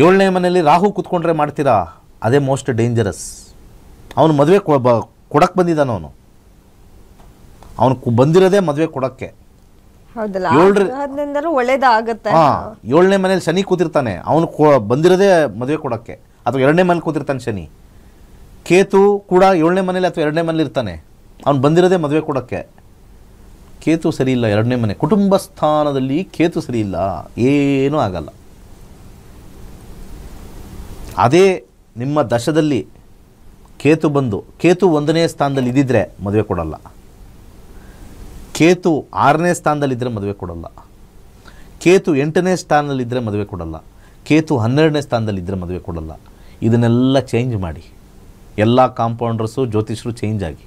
7ನೇ ಮನೆಯಲ್ಲಿ ರಾಹು ಕೂತ್ಕೊಂಡ್ರೆ ಮಾಡ್ತೀರಾ, ಅದೇ ಮೋಸ್ಟ್ ಡೇಂಜರಸ್. ಅವನು ಮದುವೆ ಕೊಡಕ್ಕೆ ಬಂದಿದ್ದಾನ, ಅವನು ಬಂದಿರೋದೇ ಮದುವೆ ಕೊಡೋಕ್ಕೆ. 7ನೇ ಮನೇಲಿ ಶನಿ ಕೂತಿರ್ತಾನೆ, ಅವನು ಬಂದಿರೋದೇ ಮದುವೆ ಕೊಡೋಕ್ಕೆ, ಅಥವಾ 2ನೇ ಮನೇಲಿ ಕೂತಿರ್ತಾನೆ ಶನಿ. ಕೇತು ಕೂಡ 7ನೇ ಮನೇಲಿ ಅಥವಾ 2ನೇ ಮನೇಲಿ ಇರ್ತಾನೆ, ಅವನು ಬಂದಿರೋದೇ ಮದುವೆ ಕೊಡೋಕ್ಕೆ. ಕೇತು ಸರಿ ಇಲ್ಲ, 2ನೇ ಮನೆ ಕುಟುಂಬ ಸ್ಥಾನದಲ್ಲಿ ಕೇತು ಸರಿ ಇಲ್ಲ, ಏನೂ ಆಗಲ್ಲ. ಅದೇ ನಿಮ್ಮ ದಶದಲ್ಲಿ ಕೇತು ಬಂದು, ಕೇತು 1ನೇ ಸ್ಥಾನದಲ್ಲಿ ಇದ್ದಿದ್ರೆ ಮದುವೆ ಕೊಡಲ್ಲ, ಕೇತು 6ನೇ ಸ್ಥಾನದಲ್ಲಿದ್ದರೆ ಮದುವೆ ಕೊಡಲ್ಲ, ಕೇತು 8ನೇ ಸ್ಥಾನದಲ್ಲಿದ್ದರೆ ಮದುವೆ ಕೊಡಲ್ಲ, ಕೇತು 12ನೇ ಸ್ಥಾನದಲ್ಲಿದ್ದರೆ ಮದುವೆ ಕೊಡಲ್ಲ. ಇದನ್ನೆಲ್ಲ ಚೇಂಜ್ ಮಾಡಿ, ಎಲ್ಲ ಕಾಂಪೌಂಡರ್ಸು ಜ್ಯೋತಿಷರು ಚೇಂಜ್ ಆಗಿ.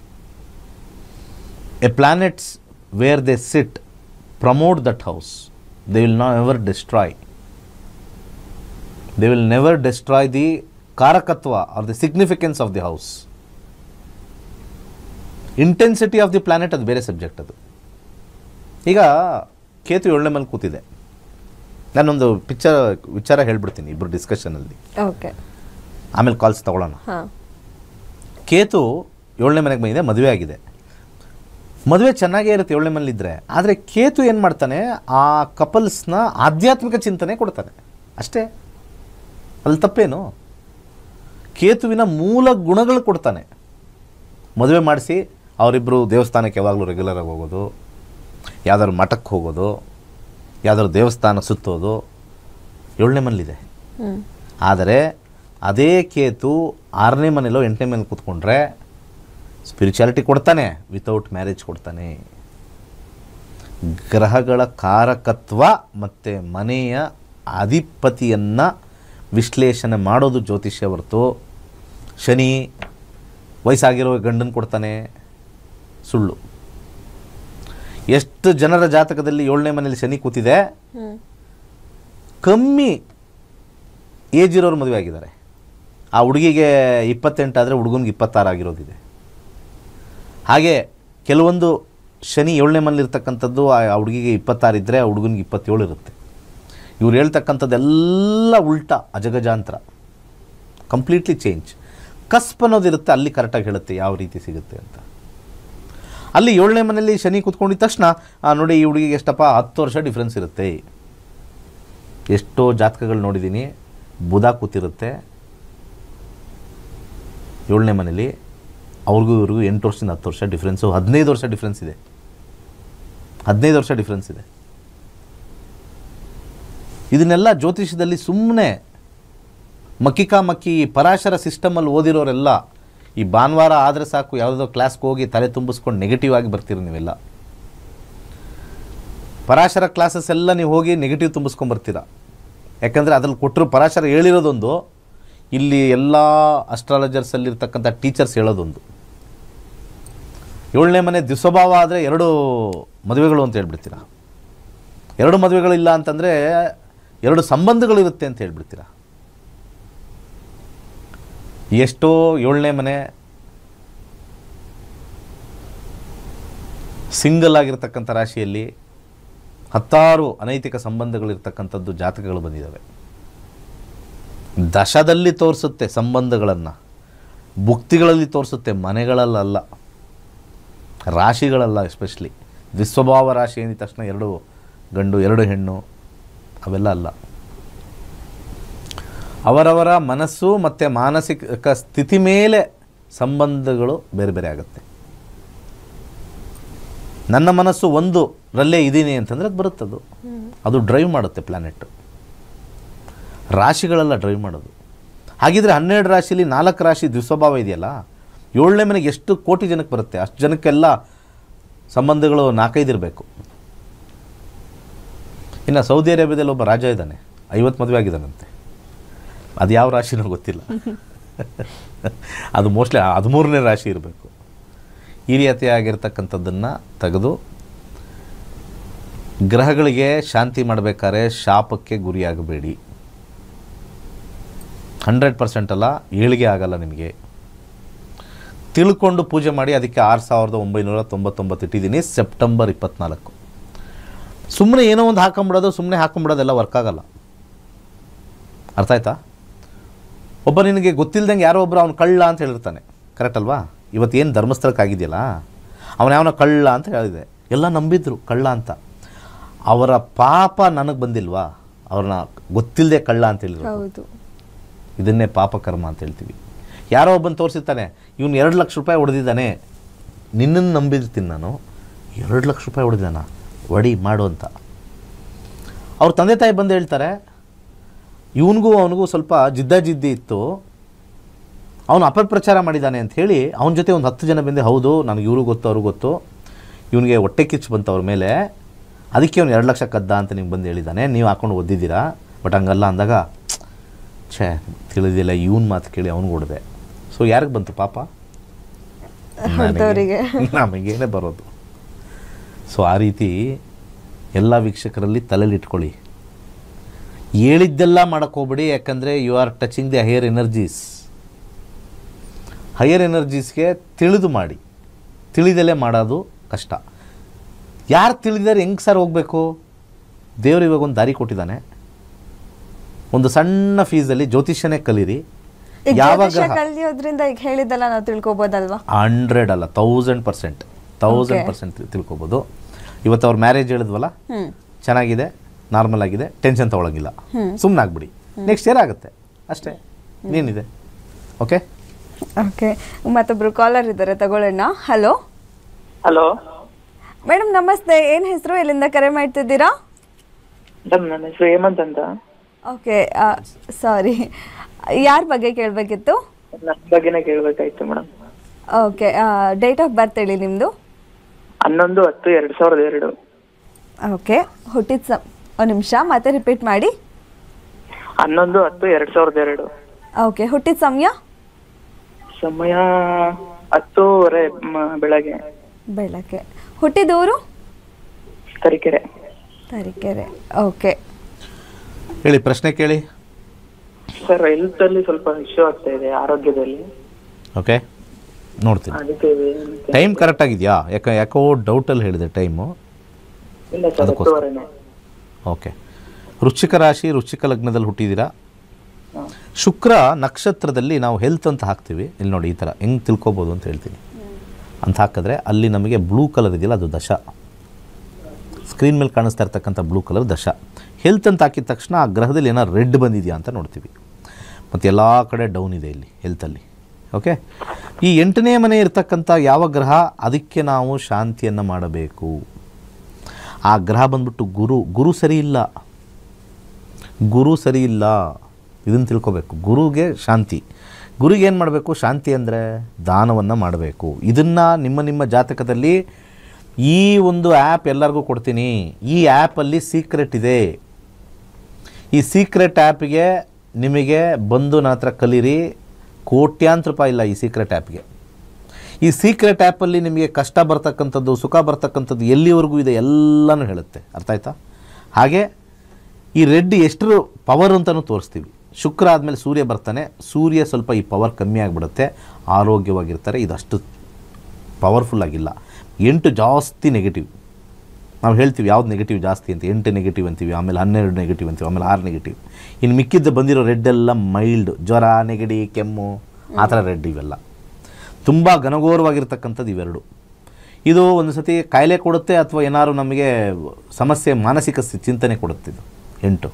A planets where they sit promote that house, they will never destroy. They will never destroy the karakatva or the significance of the house. Intensity of the planet ಅದು ಬೇರೆ ಸಬ್ಜೆಕ್ಟ್. ಅದು ಈಗ ಕೇತು 7ನೇ ಮನೇಲಿ ಕೂತಿದೆ. ನಾನೊಂದು ವಿಚಾರ ಹೇಳ್ಬಿಡ್ತೀನಿ ಇಬ್ಬರು ಡಿಸ್ಕಷನಲ್ಲಿ, ಆಮೇಲೆ ಕಾಲ್ಸ್ ತಗೊಳ್ಳೋಣ. ಕೇತು 7ನೇ ಮನೆಗೆ ಬಂದಿದೆ, ಮದುವೆ ಆಗಿದೆ, ಮದುವೆ ಚೆನ್ನಾಗೇ ಇರುತ್ತೆ 7ನೇ ಮನೇಲಿದ್ದರೆ. ಆದರೆ ಕೇತು ಏನು ಮಾಡ್ತಾನೆ, ಆ ಕಪಲ್ಸ್ನ ಆಧ್ಯಾತ್ಮಿಕ ಚಿಂತನೆ ಕೊಡ್ತಾನೆ ಅಷ್ಟೇ. ಅಲ್ಲಿ ತಪ್ಪೇನು? ಕೇತುವಿನ ಮೂಲ ಗುಣಗಳು ಕೊಡ್ತಾನೆ. ಮದುವೆ ಮಾಡಿಸಿ ಅವರಿಬ್ಬರು ದೇವಸ್ಥಾನಕ್ಕೆ ಯಾವಾಗಲೂ ರೆಗ್ಯುಲರಾಗಿ ಹೋಗೋದು, ಯಾವುದಾದ್ರು ಮಠಕ್ಕೆ ಹೋಗೋದು, ಯಾವುದಾದ್ರು ದೇವಸ್ಥಾನ ಸುತ್ತೋದು 7ನೇ ಮನೇಲಿದೆ. ಆದರೆ ಅದೇ ಕೇತು 6ನೇ ಮನೇಲೋ 8ನೇ ಮನೇಲಿ ಕೂತ್ಕೊಂಡ್ರೆ ಸ್ಪಿರಿಚುಯಾಲಿಟಿ ಕೊಡ್ತಾನೆ, ವಿತೌಟ್ ಮ್ಯಾರೇಜ್ ಕೊಡ್ತಾನೆ. ಗ್ರಹಗಳ ಕಾರಕತ್ವ ಮತ್ತು ಮನೆಯ ಅಧಿಪತಿಯನ್ನು ವಿಶ್ಲೇಷಣೆ ಮಾಡೋದು ಜ್ಯೋತಿಷ್ಯ ಹೊರತು ಶನಿ ವಯಸ್ಸಾಗಿರೋ ಗಂಡನ ಕೊಡ್ತಾನೆ, ಸುಳ್ಳು. ಎಷ್ಟು ಜನರ ಜಾತಕದಲ್ಲಿ 7ನೇ ಮನೇಲಿ ಶನಿ ಕೂತಿದೆ, ಕಮ್ಮಿ ಏಜ್ ಇರೋರು ಮದುವೆ ಆಗಿದ್ದಾರೆ. ಆ ಹುಡುಗಿಗೆ 28 ಆದರೆ ಹುಡುಗನಿಗೆ 26 ಆಗಿರೋದಿದೆ. ಹಾಗೆ ಕೆಲವೊಂದು ಶನಿ 7ನೇ ಮನೇಲಿ ಇರ್ತಕ್ಕಂಥದ್ದು ಆ ಹುಡುಗಿಗೆ 26 ಇದ್ದರೆ ಆ ಹುಡುಗನಿಗೆ 27 ಇರುತ್ತೆ. ಇವ್ರು ಹೇಳ್ತಕ್ಕಂಥದ್ದೆಲ್ಲ ಉಲ್ಟಾ, ಅಜಗಜಾಂತರ, ಕಂಪ್ಲೀಟ್ಲಿ ಚೇಂಜ್. ಕಸ್ಪ್ ಅನ್ನೋದಿರುತ್ತೆ, ಅಲ್ಲಿ ಕರೆಕ್ಟಾಗಿ ಹೇಳುತ್ತೆ ಯಾವ ರೀತಿ ಸಿಗುತ್ತೆ ಅಂತ. ಅಲ್ಲಿ 7ನೇ ಮನೆಯಲ್ಲಿ ಶನಿ ಕೂತ್ಕೊಂಡಿದ್ದ ತಕ್ಷಣ ನೋಡಿ ಈ ಹುಡುಗಿಗೆ ಎಷ್ಟಪ್ಪ 10 ವರ್ಷ ಡಿಫ್ರೆನ್ಸ್ ಇರುತ್ತೆ. ಎಷ್ಟೋ ಜಾತಕಗಳು ನೋಡಿದ್ದೀನಿ, ಬುಧ ಕೂತಿರುತ್ತೆ 7ನೇ ಮನೇಲಿ, ಅವ್ರಿಗೂ ಇವ್ರಿಗೂ 8 ವರ್ಷದಿಂದ 10 ವರ್ಷ ಡಿಫ್ರೆನ್ಸು, 15 ವರ್ಷ ಡಿಫ್ರೆನ್ಸ್ ಇದೆ, 15 ವರ್ಷ ಡಿಫ್ರೆನ್ಸ್ ಇದೆ. ಇದನ್ನೆಲ್ಲ ಜ್ಯೋತಿಷದಲ್ಲಿ ಸುಮ್ಮನೆ ಮಕ್ಕಿ ಪರಾಶರ ಸಿಸ್ಟಮಲ್ಲಿ ಓದಿರೋರೆಲ್ಲ ಈ ಭಾನುವಾರ ಆದರೆ ಸಾಕು ಯಾವುದೋ ಕ್ಲಾಸ್ಗೆ ಹೋಗಿ ತಲೆ ತುಂಬಿಸ್ಕೊಂಡು ನೆಗೆಟಿವ್ ಆಗಿ ಬರ್ತೀರಿ ನೀವೆಲ್ಲ. ಪರಾಶರ ಕ್ಲಾಸಸ್ ಎಲ್ಲ ನೀವು ಹೋಗಿ ನೆಗೆಟಿವ್ ತುಂಬಿಸ್ಕೊಂಡು ಬರ್ತೀರಾ. ಯಾಕಂದರೆ ಅದ್ರಲ್ಲಿ ಕೊಟ್ಟರು ಪರಾಶರ ಹೇಳಿರೋದೊಂದು, ಇಲ್ಲಿ ಎಲ್ಲ ಅಸ್ಟ್ರಾಲಜರ್ಸಲ್ಲಿರ್ತಕ್ಕಂಥ ಟೀಚರ್ಸ್ ಹೇಳೋದೊಂದು. 7ನೇ ಮನೆ ದ್ವಿಸ್ವಭಾವ ಆದರೆ 2 ಮದುವೆಗಳು ಅಂತ ಹೇಳ್ಬಿಡ್ತೀರಾ. 2 ಮದುವೆಗಳಿಲ್ಲ ಅಂತಂದರೆ 2 ಸಂಬಂಧಗಳಿರುತ್ತೆ ಅಂತ ಹೇಳ್ಬಿಡ್ತೀರಾ. ಎಷ್ಟೋ 7ನೇ ಮನೆ ಸಿಂಗಲ್ ಆಗಿರ್ತಕ್ಕಂಥ ರಾಶಿಯಲ್ಲಿ 10 ಅನೈತಿಕ ಸಂಬಂಧಗಳಿರ್ತಕ್ಕಂಥದ್ದು ಜಾತಕಗಳು ಬಂದಿದ್ದಾವೆ. ದಶದಲ್ಲಿ ತೋರಿಸುತ್ತೆ ಸಂಬಂಧಗಳನ್ನು, ಭುಕ್ತಿಗಳಲ್ಲಿ ತೋರಿಸುತ್ತೆ, ಮನೆಗಳಲ್ಲ, ರಾಶಿಗಳಲ್ಲ. ಎಸ್ಪೆಷಲಿ ದ್ವಿಸ್ವಭಾವ ರಾಶಿ ಏನಿದ ತಕ್ಷಣ 2 ಗಂಡು 2 ಹೆಣ್ಣು ಅವೆಲ್ಲ ಅಲ್ಲ. ಅವರವರ ಮನಸ್ಸು ಮತ್ತು ಮಾನಸಿಕ ಸ್ಥಿತಿ ಮೇಲೆ ಸಂಬಂಧಗಳು ಬೇರೆ ಬೇರೆ ಆಗುತ್ತೆ. ನನ್ನ ಮನಸ್ಸು ಒಂದರಲ್ಲೇ ಇದ್ದೀನಿ ಅಂತಂದರೆ ಅದು ಬರುತ್ತದು, ಅದು ಡ್ರೈವ್ ಮಾಡುತ್ತೆ ಪ್ಲ್ಯಾನೆಟ್. ರಾಶಿಗಳೆಲ್ಲ ಡ್ರೈವ್ ಮಾಡೋದು. ಹಾಗಿದ್ರೆ 12 ರಾಶಿಯಲ್ಲಿ 4 ರಾಶಿ ದ್ವಿಸ್ವಭಾವ ಇದೆಯಲ್ಲ, 7ನೇ ಮನೆಗೆ ಎಷ್ಟು ಕೋಟಿ ಜನಕ್ಕೆ ಬರುತ್ತೆ? ಅಷ್ಟು ಜನಕ್ಕೆಲ್ಲ ಸಂಬಂಧಗಳು 4-5 ಇರಬೇಕು. ಇನ್ನು ಸೌದಿ ಅರೇಬಿಯಾದಲ್ಲಿ ಒಬ್ಬ ರಾಜ ಇದ್ದಾನೆ, 50 ಮದುವೆ ಆಗಿದ್ದಾನಂತೆ. ಅದು ಯಾವ ರಾಶಿನೋ ಗೊತ್ತಿಲ್ಲ. ಅದು ಮೋಸ್ಟ್ಲಿ 13ನೇ ರಾಶಿ ಇರಬೇಕು. ಈ ರೀತಿಯಾಗಿರ್ತಕ್ಕಂಥದ್ದನ್ನು ತೆಗೆದು ಗ್ರಹಗಳಿಗೆ ಶಾಂತಿ ಮಾಡಬೇಕಾದ್ರೆ ಶಾಪಕ್ಕೆ ಗುರಿಯಾಗಬೇಡಿ. 100% ಅಲ್ಲ, ಏಳಿಗೆ ಆಗಲ್ಲ ನಿಮಗೆ. ತಿಳ್ಕೊಂಡು ಪೂಜೆ ಮಾಡಿ. ಅದಕ್ಕೆ 6999 ಇಟ್ಟಿದ್ದೀನಿ, ಸೆಪ್ಟೆಂಬರ್ 24. ಸುಮ್ಮನೆ ಏನೋ ಒಂದು ಹಾಕೊಂಬಿಡೋದು, ಸುಮ್ಮನೆ ಹಾಕೊಂಬಿಡೋದೆಲ್ಲ ವರ್ಕ್ ಆಗಲ್ಲ. ಅರ್ಥ ಆಯ್ತಾ? ಒಬ್ಬ ನಿನಗೆ ಗೊತ್ತಿಲ್ದಂಗೆ ಯಾರೋ ಒಬ್ಬರು ಅವ್ನು ಕಳ್ಳ ಅಂತ ಹೇಳಿರ್ತಾನೆ, ಕರೆಕ್ಟ್ ಅಲ್ವಾ? ಇವತ್ತೇನು ಧರ್ಮಸ್ಥಳಕ್ಕಾಗಿದೆಯಲ್ಲ, ಅವನು ಯಾವನ ಕಳ್ಳ ಅಂತ ಹೇಳಿದೆ, ಎಲ್ಲ ನಂಬಿದ್ರು ಕಳ್ಳ ಅಂತ. ಅವರ ಪಾಪ ನನಗೆ ಬಂದಿಲ್ವಾ? ಅವ್ರನ್ನ ಗೊತ್ತಿಲ್ಲದೆ ಕಳ್ಳ ಅಂತ ಹೇಳಿದ್ರು. ಇದನ್ನೇ ಪಾಪಕರ್ಮ ಅಂತ ಹೇಳ್ತೀವಿ. ಯಾರೋ ಒಬ್ಬನು ತೋರಿಸಿರ್ತಾನೆ, ಇವನು 2 ಲಕ್ಷ ರೂಪಾಯಿ ಹೊಡೆದಿದ್ದಾನೆ, ನಿನ್ನನ್ನು ನಂಬಿರ್ತೀನಿ ನಾನು, 2 ಲಕ್ಷ ರೂಪಾಯಿ ಹೊಡೆದಿದ್ದಾನ, ಒಡಿ ಮಾಡು ಅಂತ. ಅವ್ರ ತಂದೆ ತಾಯಿ ಬಂದು ಹೇಳ್ತಾರೆ, ಇವನಿಗೂ ಅವನಿಗೂ ಸ್ವಲ್ಪ ಜಿದ್ದಿ ಇತ್ತು, ಅವನು ಅಪಪ್ರಚಾರ ಮಾಡಿದ್ದಾನೆ ಅಂತ ಹೇಳಿ ಅವನ ಜೊತೆ ಒಂದು 10 ಜನ ಬಂದು, ಹೌದು ನನಗೆ ಇವರು ಗೊತ್ತು ಅವ್ರಿಗೆ ಗೊತ್ತು, ಇವನಿಗೆ ಹೊಟ್ಟೆ ಕಿಚ್ಚು ಬಂತು ಅವ್ರ ಮೇಲೆ, ಅದಕ್ಕೆ ಅವ್ನು 2 ಲಕ್ಷ ಕದ್ದ ಅಂತ ನಿಮ್ಗೆ ಬಂದು ಹೇಳಿದ್ದಾನೆ, ನೀವು ಹಾಕೊಂಡು ಓದಿದ್ದೀರಾ. ಬಟ್ ಹಂಗಲ್ಲ ಅಂದಾಗ, ಛೇ ತಿಳಿದಿಲ್ಲ, ಇವನ್ ಮಾತು ಕೇಳಿ ಅವ್ನಿಗೆ ಹೊಡೆದೆ. ಸೊ ಯಾರಿಗೆ ಬಂತು ಪಾಪ? ನಮಗೇನೆ ಬರೋದು. ಸೊ ಆ ರೀತಿ ಎಲ್ಲ ವೀಕ್ಷಕರಲ್ಲಿ ತಲೆಯಲ್ಲಿ ಇಟ್ಕೊಳ್ಳಿ. ಹೇಳಿದ್ದೆಲ್ಲ ಮಾಡೋಕ್ಕೋಗ್ಬಿಡಿ, ಯಾಕಂದರೆ you are touching the higher energies. Higher ಎನರ್ಜೀಸ್ಗೆ ತಿಳಿದು ಮಾಡಿ, ತಿಳಿದಲ್ಲೇ ಮಾಡೋದು ಕಷ್ಟ. ಯಾರು ತಿಳಿದಾರೆ ಹೆಂಗೆ ಸರ್ ಹೋಗಬೇಕು? ದೇವರು ಇವಾಗ ಒಂದು ದಾರಿ ಕೊಟ್ಟಿದ್ದಾನೆ. ಒಂದು ಸಣ್ಣ ಫೀಸಲ್ಲಿ ಜ್ಯೋತಿಷ್ಯನೇ ಕಲೀರಿ. ಯಾವಾಗ ಕಲಿಯೋದ್ರಿಂದ ಈಗ ಹೇಳಿದ್ದೆಲ್ಲ ನಾವು ತಿಳ್ಕೊಬೋದಲ್ವಾ? 100 ಅಲ್ಲ 1000% ತಿಳ್ಕೊಬೋದು. ಇವತ್ತು ಅವ್ರ ಮ್ಯಾರೇಜ್ ಹೇಳಿದ್ವಲ್ಲ, ಚೆನ್ನಾಗಿದೆ, ನಾರ್ಮಲ್ ಆಗಿದೆ, ಟೆನ್ಷನ್ ತೊಗೊಳಂಗಿಲ್ಲ, ಸುಮ್ಮನೆ ಆಗ್ಬಿಡಿ, ನೆಕ್ಸ್ಟ್ ಇಯರ್ ಆಗುತ್ತೆ ಅಷ್ಟೇ, ಏನಿದೆ. ಓಕೆ ಓಕೆ, ಮತ್ತೊಬ್ರು ಕಾಲರ್ ಇದ್ದಾರೆ, ತಗೊಳ್ಳೋಣ. ಹಲೋ ಹಲೋ ಮೇಡಮ್ ನಮಸ್ತೆ, ಏನು ಹೆಸರು, ಎಲ್ಲಿಂದ ಕರೆ ಮಾಡ್ತಿದ್ದೀರಾ? ಮೇಡಮ್ ನನ್ನ ಹೆಸರು ಹೇಮಂತ್ ಅಂತ. ಓಕೆ, ಸಾರಿ, ಯಾರ ಬಗ್ಗೆ ಕೇಳಬೇಕಿತ್ತು? ನನ್ನ ಬಗ್ಗೆನೇ ಕೇಳಬೇಕಾಯ್ತು madam. Okay, date of birth ಹೇಳಿ ನಿಮ್ಮದು. 11/10/2002. ಓಕೆ, ಹುಟ್ಟಿದ ಒಂದು ನಿಮಿಷ ಮತ್ತೆ ರಿಪೀಟ್ ಮಾಡಿ. 11/10/2002. ಓಕೆ, ಹುಟ್ಟಿದ ಸಮಯ? ಸಮಯ 10:30 ಬೆಳಗ್ಗೆ. ಬೆಳಗ್ಗೆ. ಹುಟ್ಟಿದೂರು? ತರೀಕೆರೆ. ತರೀಕೆರೆ. ಓಕೆ, ಹೇಳಿ, ಪ್ರಶ್ನೆ ಕೇಳಿ. ಸರ್, ಹೆಲ್ತ್ ಅಲ್ಲಿ ಸ್ವಲ್ಪ ಇಶ್ಯೂ ಆಗ್ತಾ ಇದೆ, ಆರೋಗ್ಯದಲ್ಲಿ. ಓಕೆ, ನೋಡ್ತೀನಿ. ಅದಕ್ಕೆ ಟೈಮ್ ಕರೆಕ್ಟ್ ಆಗಿದೆಯಾ? ಯಾಕೋ ಡೌಟಲ್ಲಿ ಹೇಳಿದೆ ಟೈಮು. ಇಲ್ಲ ಸರ್, 10:30. ಓಕೆ, ವೃಶ್ಚಿಕ ರಾಶಿ, ವೃಶ್ಚಿಕ ಲಗ್ನದಲ್ಲಿ ಹುಟ್ಟಿದ್ದೀರಾ. ಶುಕ್ರ ನಕ್ಷತ್ರದಲ್ಲಿ ನಾವು ಹೆಲ್ತ್ ಅಂತ ಹಾಕ್ತೀವಿ. ಇಲ್ಲಿ ನೋಡಿ, ಈ ಥರ ಹೆಂಗೆ ತಿಳ್ಕೊಬೋದು ಅಂತ ಹೇಳ್ತೀನಿ. ಅಂತ ಹಾಕಿದ್ರೆ ಅಲ್ಲಿ ನಮಗೆ ಬ್ಲೂ ಕಲರ್ ಇದೆಯಲ್ಲ, ಅದು ದಶ. ಸ್ಕ್ರೀನ್ ಮೇಲೆ ಕಾಣಿಸ್ತಾ ಇರ್ತಕ್ಕಂಥ ಬ್ಲೂ ಕಲರ್ ದಶ. ಹೆಲ್ತ್ ಅಂತ ಹಾಕಿದ ತಕ್ಷಣ ಆ ಗ್ರಹದಲ್ಲಿ ಏನೋ ರೆಡ್ ಬಂದಿದೆಯಾ ಅಂತ ನೋಡ್ತೀವಿ. ಮತ್ತು ಎಲ್ಲ ಕಡೆ ಡೌನ್ ಇದೆ ಇಲ್ಲಿ ಹೆಲ್ತಲ್ಲಿ. ಓಕೆ, ಈ 8ನೇ ಮನೆ ಇರ್ತಕ್ಕಂಥ ಯಾವ ಗ್ರಹ, ಅದಕ್ಕೆ ನಾವು ಶಾಂತಿಯನ್ನು ಮಾಡಬೇಕು. ಆ ಗ್ರಹ ಬಂದ್ಬಿಟ್ಟು ಗುರು ಸರಿ ಇಲ್ಲ. ಗುರು ಸರಿ ಇಲ್ಲ, ಇದನ್ನು ತಿಳ್ಕೊಬೇಕು. ಗುರುಗೆ ಶಾಂತಿ. ಗುರುಗೆ ಏನು ಮಾಡಬೇಕು? ಶಾಂತಿ ಅಂದರೆ ದಾನವನ್ನು ಮಾಡಬೇಕು. ಇದನ್ನು ನಿಮ್ಮ ಜಾತಕದಲ್ಲಿ ಈ ಒಂದು ಆ್ಯಪ್ ಎಲ್ಲರಿಗೂ ಕೊಡ್ತೀನಿ. ಈ ಆ್ಯಪಲ್ಲಿ ಸೀಕ್ರೆಟ್ ಇದೆ. ಈ ಸೀಕ್ರೆಟ್ ಆ್ಯಪಿಗೆ ನಿಮಗೆ ಬಂದು ನನ್ನ ಹತ್ರ ಕಲೀರಿ. ಕೋಟ್ಯಾಂತರ ರೂಪಾಯಿ ಇಲ್ಲ ಈ ಸೀಕ್ರೆಟ್ ಆ್ಯಪ್ಗೆ. ಈ ಸೀಕ್ರೆಟ್ ಆ್ಯಪಲ್ಲಿ ನಿಮಗೆ ಕಷ್ಟ ಬರ್ತಕ್ಕಂಥದ್ದು, ಸುಖ ಬರ್ತಕ್ಕಂಥದ್ದು ಎಲ್ಲಿವರೆಗೂ ಇದೆ ಎಲ್ಲನೂ ಹೇಳುತ್ತೆ. ಅರ್ಥ ಆಯ್ತಾ? ಹಾಗೆ ಈ ರೆಡ್ ಎಷ್ಟು ಪವರ್ ಅಂತಲೂ ತೋರಿಸ್ತೀವಿ. ಶುಕ್ರ ಆದಮೇಲೆ ಸೂರ್ಯ ಬರ್ತಾನೆ. ಸೂರ್ಯ ಸ್ವಲ್ಪ ಈ ಪವರ್ ಕಮ್ಮಿ ಆಗಿಬಿಡುತ್ತೆ, ಆರೋಗ್ಯವಾಗಿರ್ತಾರೆ. ಇದಷ್ಟು ಪವರ್ಫುಲ್ ಆಗಿಲ್ಲ. 8 ಜಾಸ್ತಿ ನೆಗೆಟಿವ್. ನಾವು ಹೇಳ್ತೀವಿ ಯಾವ್ದು ನೆಗೆಟಿವ್ ಜಾಸ್ತಿ ಅಂತ. 8 ನೆಗೆಟಿವ್ ಅಂತೀವಿ, ಆಮೇಲೆ 12 ನೆಗೆಟಿವ್ ಅಂತೀವಿ, ಆಮೇಲೆ 6 ನೆಗೆಟಿವ್. ಇನ್ನು ಮಿಕ್ಕಿದ್ದು ಬಂದಿರೋ ರೆಡ್ಡೆಲ್ಲ ಮೈಲ್ಡ್, ಜ್ವರ, ನೆಗಡಿ, ಕೆಮ್ಮು, ಆ ಥರ ರೆಡ್. ಇವೆಲ್ಲ ತುಂಬ ಘನಘೋರವಾಗಿರ್ತಕ್ಕಂಥದ್ದು ಇವೆರಡು. ಇದು ಒಂದು ಸತಿ ಕಾಯಿಲೆ ಕೊಡುತ್ತೆ, ಅಥವಾ ಏನಾದ್ರು ನಮಗೆ ಸಮಸ್ಯೆ, ಮಾನಸಿಕ ಚಿಂತನೆ ಕೊಡುತ್ತೆ. ಇದು 8.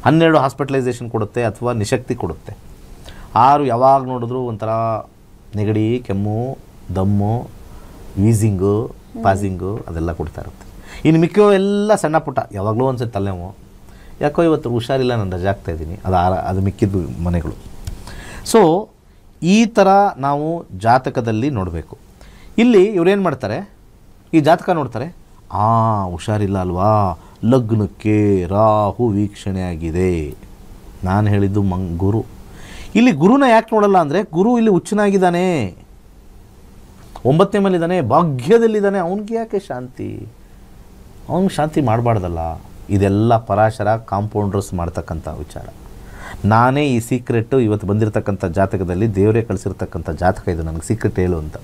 12 ಹಾಸ್ಪಿಟಲೈಸೇಷನ್ ಕೊಡುತ್ತೆ, ಅಥವಾ ನಿಶಕ್ತಿ ಕೊಡುತ್ತೆ. 6 ಯಾವಾಗ ನೋಡಿದ್ರು ಒಂಥರ ನೆಗಡಿ, ಕೆಮ್ಮು, ದಮ್ಮು, ವೀಸಿಂಗು, ಪಾಸಿಂಗು ಅದೆಲ್ಲ ಕೊಡ್ತಾ ಇರುತ್ತೆ. ಇನ್ನು ಮಿಕ್ಕೋ ಎಲ್ಲ ಸಣ್ಣ ಪುಟ್ಟ, ಯಾವಾಗಲೂ ಒಂದ್ಸತಿ ತಲೆನೋವು, ಯಾಕೋ ಇವತ್ತು ಹುಷಾರಿಲ್ಲ, ನಾನು ರಜೆ ಆಗ್ತಾಯಿದ್ದೀನಿ, ಅದು ಮಿಕ್ಕಿದ್ದು ಮನೆಗಳು. ಸೊ ಈ ಥರ ನಾವು ಜಾತಕದಲ್ಲಿ ನೋಡಬೇಕು. ಇಲ್ಲಿ ಇವರೇನು ಮಾಡ್ತಾರೆ, ಈ ಜಾತಕ ನೋಡ್ತಾರೆ, ಹುಷಾರಿಲ್ಲ ಅಲ್ವಾ, ಲಗ್ನಕ್ಕೆ ರಾಹು ವೀಕ್ಷಣೆ ಆಗಿದೆ. ನಾನು ಹೇಳಿದ್ದು ಗುರು. ಇಲ್ಲಿ ಗುರುನ ಯಾಕೆ ನೋಡಲ್ಲ ಅಂದರೆ, ಗುರು ಇಲ್ಲಿ ಹುಚ್ಚನಾಗಿದ್ದಾನೆ, 9ನೇ ಮನೇಲಿದ್ದಾನೆ, ಭಾಗ್ಯದಲ್ಲಿದ್ದಾನೆ. ಅವನಿಗೆ ಯಾಕೆ ಶಾಂತಿ? ಅವ್ನಿಗೆ ಶಾಂತಿ ಮಾಡಬಾರ್ದಲ್ಲ. ಇದೆಲ್ಲ ಪರಾಶರ ಕಾಂಪೌಂಡರ್ಸ್ ಮಾಡ್ತಕ್ಕಂಥ ವಿಚಾರ. ನಾನೇ ಈ ಸೀಕ್ರೆಟ್ಟು ಇವತ್ತು ಬಂದಿರತಕ್ಕಂಥ ಜಾತಕದಲ್ಲಿ ದೇವರೇ ಕಳಿಸಿರ್ತಕ್ಕಂಥ ಜಾತಕ ಇದು. ನನಗೆ ಸೀಕ್ರೆಟ್ ಹೇಳು ಅಂತ.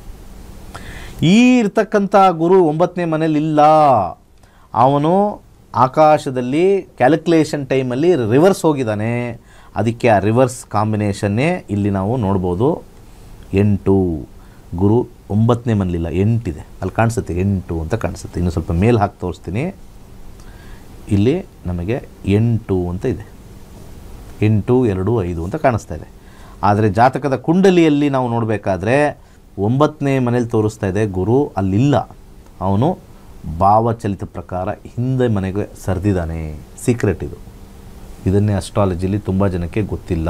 ಈ ಇರ್ತಕ್ಕಂಥ ಗುರು 9ನೇ ಮನೇಲಿ ಇಲ್ಲ. ಅವನು ಆಕಾಶದಲ್ಲಿ ಕ್ಯಾಲ್ಕುಲೇಷನ್ ಟೈಮಲ್ಲಿ ರಿವರ್ಸ್ ಹೋಗಿದ್ದಾನೆ. ಅದಕ್ಕೆ ಆ ರಿವರ್ಸ್ ಕಾಂಬಿನೇಷನ್ನೇ ಇಲ್ಲಿ ನಾವು ನೋಡ್ಬೋದು. 8 ಗುರು 9ನೇ ಮನೇಲಿಲ್ಲ, 8 ಇದೆ. ಅಲ್ಲಿ ಕಾಣಿಸುತ್ತೆ 8 ಅಂತ ಕಾಣಿಸುತ್ತೆ. ಇನ್ನು ಸ್ವಲ್ಪ ಮೇಲೆ ಹಾಕಿ ತೋರಿಸ್ತೀನಿ. ಇಲ್ಲಿ ನಮಗೆ 8 ಅಂತ ಇದೆ. 8, 2, 5 ಅಂತ ಕಾಣಿಸ್ತಾ ಇದೆ. ಆದರೆ ಜಾತಕದ ಕುಂಡಲಿಯಲ್ಲಿ ನಾವು ನೋಡಬೇಕಾದ್ರೆ 9ನೇ ಮನೇಲಿ ತೋರಿಸ್ತಾ ಇದೆ ಗುರು, ಅಲ್ಲಿಲ್ಲ. ಅವನು ಭಾವಚಲಿತ ಪ್ರಕಾರ ಹಿಂದೆ ಮನೆಗೆ ಸರಿದಿದ್ದಾನೆ. ಸೀಕ್ರೆಟ್ ಇದು. ಇದನ್ನೇ ಅಸ್ಟ್ರಾಲಜಿಲಿ ತುಂಬ ಜನಕ್ಕೆ ಗೊತ್ತಿಲ್ಲ.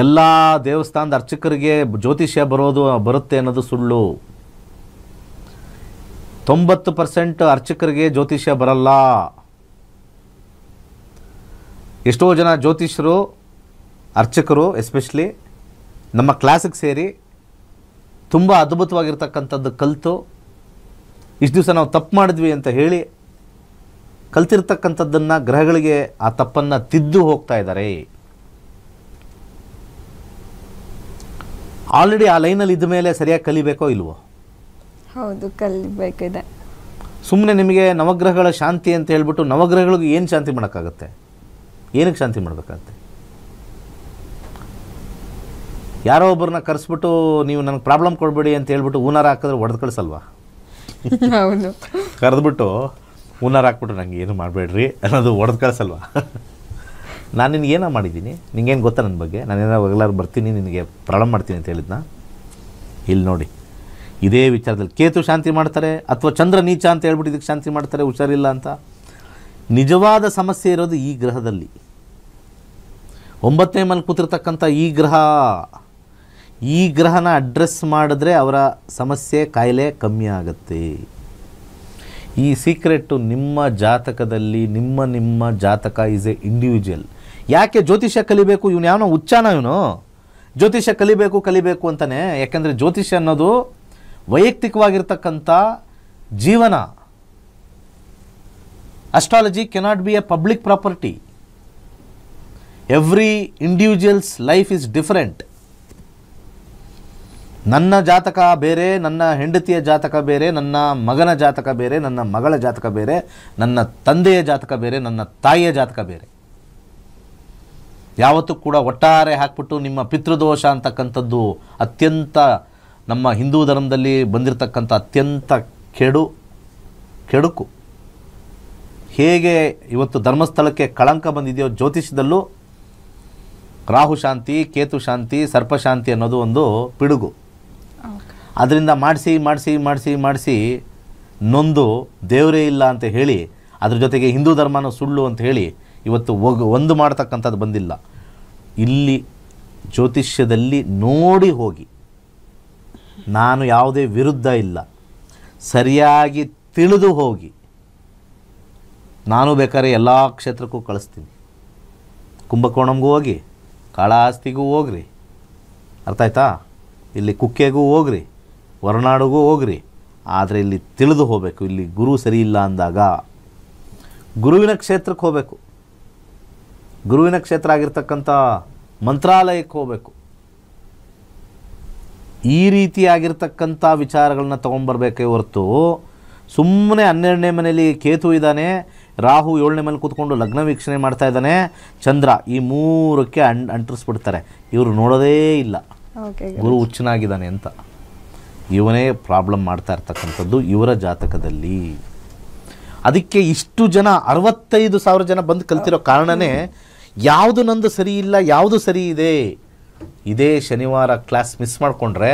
ಎಲ್ಲ ದೇವಸ್ಥಾನದ ಅರ್ಚಕರಿಗೆ ಜ್ಯೋತಿಷ್ಯ ಬರುತ್ತೆ ಅನ್ನೋದು ಸುಳ್ಳು. 90% ಅರ್ಚಕರಿಗೆ ಜ್ಯೋತಿಷ್ಯ ಬರಲ್ಲ. ಎಷ್ಟೋ ಜನ ಜ್ಯೋತಿಷ್ಯರು, ಅರ್ಚಕರು ಎಸ್ಪೆಷಲಿ ನಮ್ಮ ಕ್ಲಾಸಿಗೆ ಸೇರಿ ತುಂಬ ಅದ್ಭುತವಾಗಿರ್ತಕ್ಕಂಥದ್ದು ಕಲಿತು, ಇಷ್ಟು ದಿವಸ ನಾವು ತಪ್ಪು ಮಾಡಿದ್ವಿ ಅಂತ ಹೇಳಿ ಕಲ್ತಿರ್ತಕ್ಕಂಥದ್ದನ್ನು ಗ್ರಹಗಳಿಗೆ ಆ ತಪ್ಪನ್ನು ತಿದ್ದು ಹೋಗ್ತಾ ಇದ್ದಾರೆ. ಆಲ್ರೆಡಿ ಆ ಲೈನಲ್ಲಿ ಇದ್ದ ಮೇಲೆ ಸರಿಯಾಗಿ ಕಲಿಬೇಕೋ ಇಲ್ವೋ? ಹೌದು, ಕಲಿಬೇಕಿದೆ. ಸುಮ್ಮನೆ ನಿಮಗೆ ನವಗ್ರಹಗಳ ಶಾಂತಿ ಅಂತ ಹೇಳ್ಬಿಟ್ಟು ನವಗ್ರಹಗಳಿಗೆ ಏನು ಶಾಂತಿ ಮಾಡೋಕ್ಕಾಗತ್ತೆ? ಏನಕ್ಕೆ ಶಾಂತಿ ಮಾಡಬೇಕಾಗತ್ತೆ? ಯಾರೋ ಒಬ್ಬರನ್ನ ಕರೆಸ್ಬಿಟ್ಟು ನೀವು ನನಗೆ ಪ್ರಾಬ್ಲಮ್ ಕೊಡಬೇಡಿ ಅಂತ ಹೇಳ್ಬಿಟ್ಟು ಹೂನಾರ ಹಾಕಿದ್ರೆ ಹೊಡೆದು ಕಳಿಸಲ್ವಾ? ಹೌದು, ಕರೆದ್ಬಿಟ್ಟು ಹೂನಾರ ಹಾಕ್ಬಿಟ್ಟು ನನಗೆ ಏನು ಮಾಡಬೇಡ್ರಿ ಅನ್ನೋದು ಹೊಡೆದು ಕಳಿಸಲ್ವಾ? ನಾನು ನಿನಗೆ ಏನೋ ಮಾಡಿದ್ದೀನಿ, ನಿಂಗೇನು ಗೊತ್ತಾ ನನ್ನ ಬಗ್ಗೆ? ನಾನೇನೋ ಎಲ್ಲರೂ ಬರ್ತೀನಿ ನಿನಗೆ ಪ್ರಾಬ್ಲಮ್ ಮಾಡ್ತೀನಿ ಅಂತ ಹೇಳಿದ್ನ? ಇಲ್ಲಿ ನೋಡಿ, ಇದೇ ವಿಚಾರದಲ್ಲಿ ಕೇತು ಶಾಂತಿ ಮಾಡ್ತಾರೆ, ಅಥವಾ ಚಂದ್ರ ನೀಚ ಅಂತ ಹೇಳ್ಬಿಟ್ಟು ಇದಕ್ಕೆ ಶಾಂತಿ ಮಾಡ್ತಾರೆ, ಹುಷಾರಿಲ್ಲ ಅಂತ. ನಿಜವಾದ ಸಮಸ್ಯೆ ಇರೋದು ಈ ಗ್ರಹದಲ್ಲಿ. 9ನೇ ಮನೇಲಿ ಕೂತಿರ್ತಕ್ಕಂಥ ಈ ಗ್ರಹನ ಅಡ್ರೆಸ್ ಮಾಡಿದ್ರೆ ಅವರ ಸಮಸ್ಯೆ, ಕಾಯಿಲೆ ಕಮ್ಮಿ ಆಗುತ್ತೆ. ಈ ಸೀಕ್ರೆಟ್ಟು ನಿಮ್ಮ ಜಾತಕದಲ್ಲಿ, ನಿಮ್ಮ ಜಾತಕ ಈಸ್ ಎ ಇಂಡಿವಿಜುವಲ್. ಯಾಕೆ ಜ್ಯೋತಿಷ್ಯ ಕಲಿಬೇಕು? ಇವನು ಯಾವನೋ ಹುಚ್ಚಾನ, ಇವನು ಜ್ಯೋತಿಷ್ಯ ಕಲಿಬೇಕು ಅಂತಾನೆ. ಯಾಕೆಂದರೆ ಜ್ಯೋತಿಷ್ಯ ಅನ್ನೋದು ವೈಯಕ್ತಿಕವಾಗಿರ್ತಕ್ಕಂಥ ಜೀವನ. Astrology cannot be A public property. Every individuals life is different. ನನ್ನ ಜಾತಕ ಬೇರೆ, ನನ್ನ ಹೆಂಡತಿಯ ಜಾತಕ ಬೇರೆ, ನನ್ನ ಮಗನ ಜಾತಕ ಬೇರೆ, ನನ್ನ ಮಗಳ ಜಾತಕ ಬೇರೆ, ನನ್ನ ತಂದೆಯ ಜಾತಕ ಬೇರೆ, ನನ್ನ ತಾಯಿಯ ಜಾತಕ ಬೇರೆ. ಯಾವತ್ತೂ ಕೂಡ ಒಟ್ಟಾರೆ ಹಾಕ್ಬಿಟ್ಟು ನಿಮ್ಮ ಪಿತೃದೋಷ ಅಂತಕ್ಕಂಥದ್ದು ಅತ್ಯಂತ ನಮ್ಮ ಹಿಂದೂ ಧರ್ಮದಲ್ಲಿ ಬಂದಿರತಕ್ಕಂಥ ಅತ್ಯಂತ ಕೆಡುಕು. ಹೇಗೆ ಇವತ್ತು ಧರ್ಮಸ್ಥಳಕ್ಕೆ ಕಳಂಕ ಬಂದಿದೆಯೋ, ಜ್ಯೋತಿಷದಲ್ಲೂ ರಾಹು ಶಾಂತಿ, ಕೇತು ಶಾಂತಿ, ಸರ್ಪಶಾಂತಿ ಅನ್ನೋದು ಒಂದು ಪಿಡುಗು. ಅದರಿಂದ ಮಾಡಿಸಿ ನೊಂದು ದೇವರೇ ಇಲ್ಲ ಅಂತ ಹೇಳಿ, ಅದ್ರ ಜೊತೆಗೆ ಹಿಂದೂ ಧರ್ಮನೂ ಸುಳ್ಳು ಅಂತ ಹೇಳಿ ಇವತ್ತು ಒಂದು ಮಾಡ್ತಕ್ಕಂಥದ್ದು ಬಂದಿಲ್ಲ. ಇಲ್ಲಿ ಜ್ಯೋತಿಷ್ಯದಲ್ಲಿ ನೋಡಿ ಹೋಗಿ. ನಾನು ಯಾವುದೇ ವಿರುದ್ಧ ಇಲ್ಲ, ಸರಿಯಾಗಿ ತಿಳಿದು ಹೋಗಿ. ನಾನು ಬೇಕಾದ್ರೆ ಎಲ್ಲ ಕ್ಷೇತ್ರಕ್ಕೂ ಕಳಿಸ್ತೀನಿ. ಕುಂಭಕೋಣಂಗೂ ಹೋಗಿ, ಕಾಳಹಸ್ತಿಗೂ ಹೋಗ್ರಿ, ಅರ್ಥ ಆಯ್ತಾ? ಇಲ್ಲಿ ಕುಕ್ಕೆಗೂ ಹೋಗ್ರಿ, ಹೊರನಾಡಿಗೂ ಹೋಗ್ರಿ. ಆದರೆ ಇಲ್ಲಿ ತಿಳಿದು ಹೋಗಬೇಕು. ಇಲ್ಲಿ ಗುರು ಸರಿ ಇಲ್ಲ ಅಂದಾಗ ಗುರುವಿನ ಕ್ಷೇತ್ರಕ್ಕೆ ಹೋಗಬೇಕು. ಗುರುವಿನ ಕ್ಷೇತ್ರ ಆಗಿರ್ತಕ್ಕಂಥ ಮಂತ್ರಾಲಯಕ್ಕೆ ಹೋಗಬೇಕು. ಈ ರೀತಿಯಾಗಿರ್ತಕ್ಕಂಥ ವಿಚಾರಗಳನ್ನ ತೊಗೊಂಬರ್ಬೇಕೇ ಹೊರತು ಸುಮ್ಮನೆ 12ನೇ ಮನೇಲಿ ಕೇತು ಇದ್ದಾನೆ, ರಾಹು 7ನೇ ಮನೇಲಿ ಕೂತ್ಕೊಂಡು ಲಗ್ನ ವೀಕ್ಷಣೆ ಮಾಡ್ತಾ ಇದ್ದಾನೆ, ಚಂದ್ರ, ಈ 3ಕ್ಕೆ ಅಂಟಿಸ್ಬಿಡ್ತಾರೆ. ಇವರು ನೋಡೋದೇ ಇಲ್ಲ ಗುರು ಹುಚ್ಚನಾಗಿದ್ದಾನೆ ಅಂತ. ಇವನೇ ಪ್ರಾಬ್ಲಮ್ ಮಾಡ್ತಾ ಇರ್ತಕ್ಕಂಥದ್ದು ಇವರ ಜಾತಕದಲ್ಲಿ. ಅದಕ್ಕೆ ಇಷ್ಟು ಜನ 65,000 ಜನ ಬಂದು ಕಲ್ತಿರೋ ಕಾರಣನೇ ಯಾವುದು ನಂದು ಸರಿ ಇಲ್ಲ, ಯಾವುದು ಸರಿ ಇದೆ. ಇದೇ ಶನಿವಾರ ಕ್ಲಾಸ್ ಮಿಸ್ ಮಾಡಿಕೊಂಡ್ರೆ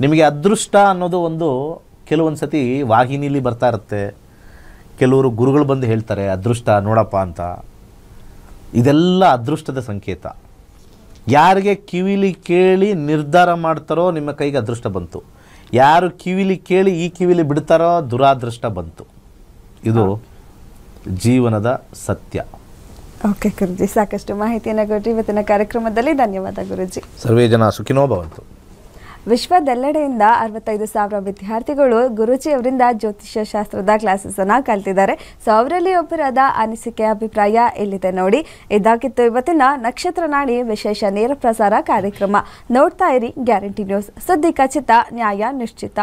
ನಿಮಗೆ ಅದೃಷ್ಟ ಅನ್ನೋದು ಒಂದು ಕೆಲವೊಂದು ಸತಿ ವಾಹಿನಿಲಿ ಬರ್ತಾ ಇರುತ್ತೆ. ಕೆಲವರು ಗುರುಗಳು ಬಂದು ಹೇಳ್ತಾರೆ ಅದೃಷ್ಟ ನೋಡಪ್ಪ ಅಂತ. ಇದೆಲ್ಲ ಅದೃಷ್ಟದ ಸಂಕೇತ. ಯಾರಿಗೆ ಕಿವಿಲಿ ಕೇಳಿ ನಿರ್ಧಾರ ಮಾಡ್ತಾರೋ ನಿಮ್ಮ ಕೈಗೆ ಅದೃಷ್ಟ ಬಂತು. ಯಾರು ಕಿವಿಲಿ ಕೇಳಿ ಈ ಕಿವಿಲಿ ಬಿಡ್ತಾರೋ ದುರಾದೃಷ್ಟ ಬಂತು. ಇದು ಜೀವನದ ಸತ್ಯ. ಓಕೆ ಗುರುಜಿ, ಸಾಕಷ್ಟು ಮಾಹಿತಿಯನ್ನು ಕೊಟ್ಟು ಇವತ್ತಿನ ಕಾರ್ಯಕ್ರಮದಲ್ಲಿ ಧನ್ಯವಾದ ಗುರುಜಿ. ಸರ್ವೇ ಜನ ಸುಖಿನೋ ಭವಂತು. ವಿಶ್ವದೆಲ್ಲೆಡೆಯಿಂದ 65,000 ವಿದ್ಯಾರ್ಥಿಗಳು ಗುರುಜಿ ಅವರಿಂದ ಜ್ಯೋತಿಷ್ಯ ಶಾಸ್ತ್ರದ ಕ್ಲಾಸಸ್ ಅನ್ನ ಕಲ್ತಿದ್ದಾರೆ. ಸೊ ಅವರಲ್ಲಿ ಒಬ್ಬರಾದ ಅನಿಸಿಕೆ, ಅಭಿಪ್ರಾಯ ಇಲ್ಲಿದೆ ನೋಡಿ. ಇದಾಗಿತ್ತು ಇವತ್ತಿನ ನಕ್ಷತ್ರ ನಾಡಿ ವಿಶೇಷ ನೇರ ಪ್ರಸಾರ ಕಾರ್ಯಕ್ರಮ. ನೋಡ್ತಾ ಇರಿ ಗ್ಯಾರಂಟಿ ನ್ಯೂಸ್. ಸುದ್ದಿ ಖಚಿತ, ನ್ಯಾಯ ನಿಶ್ಚಿತ.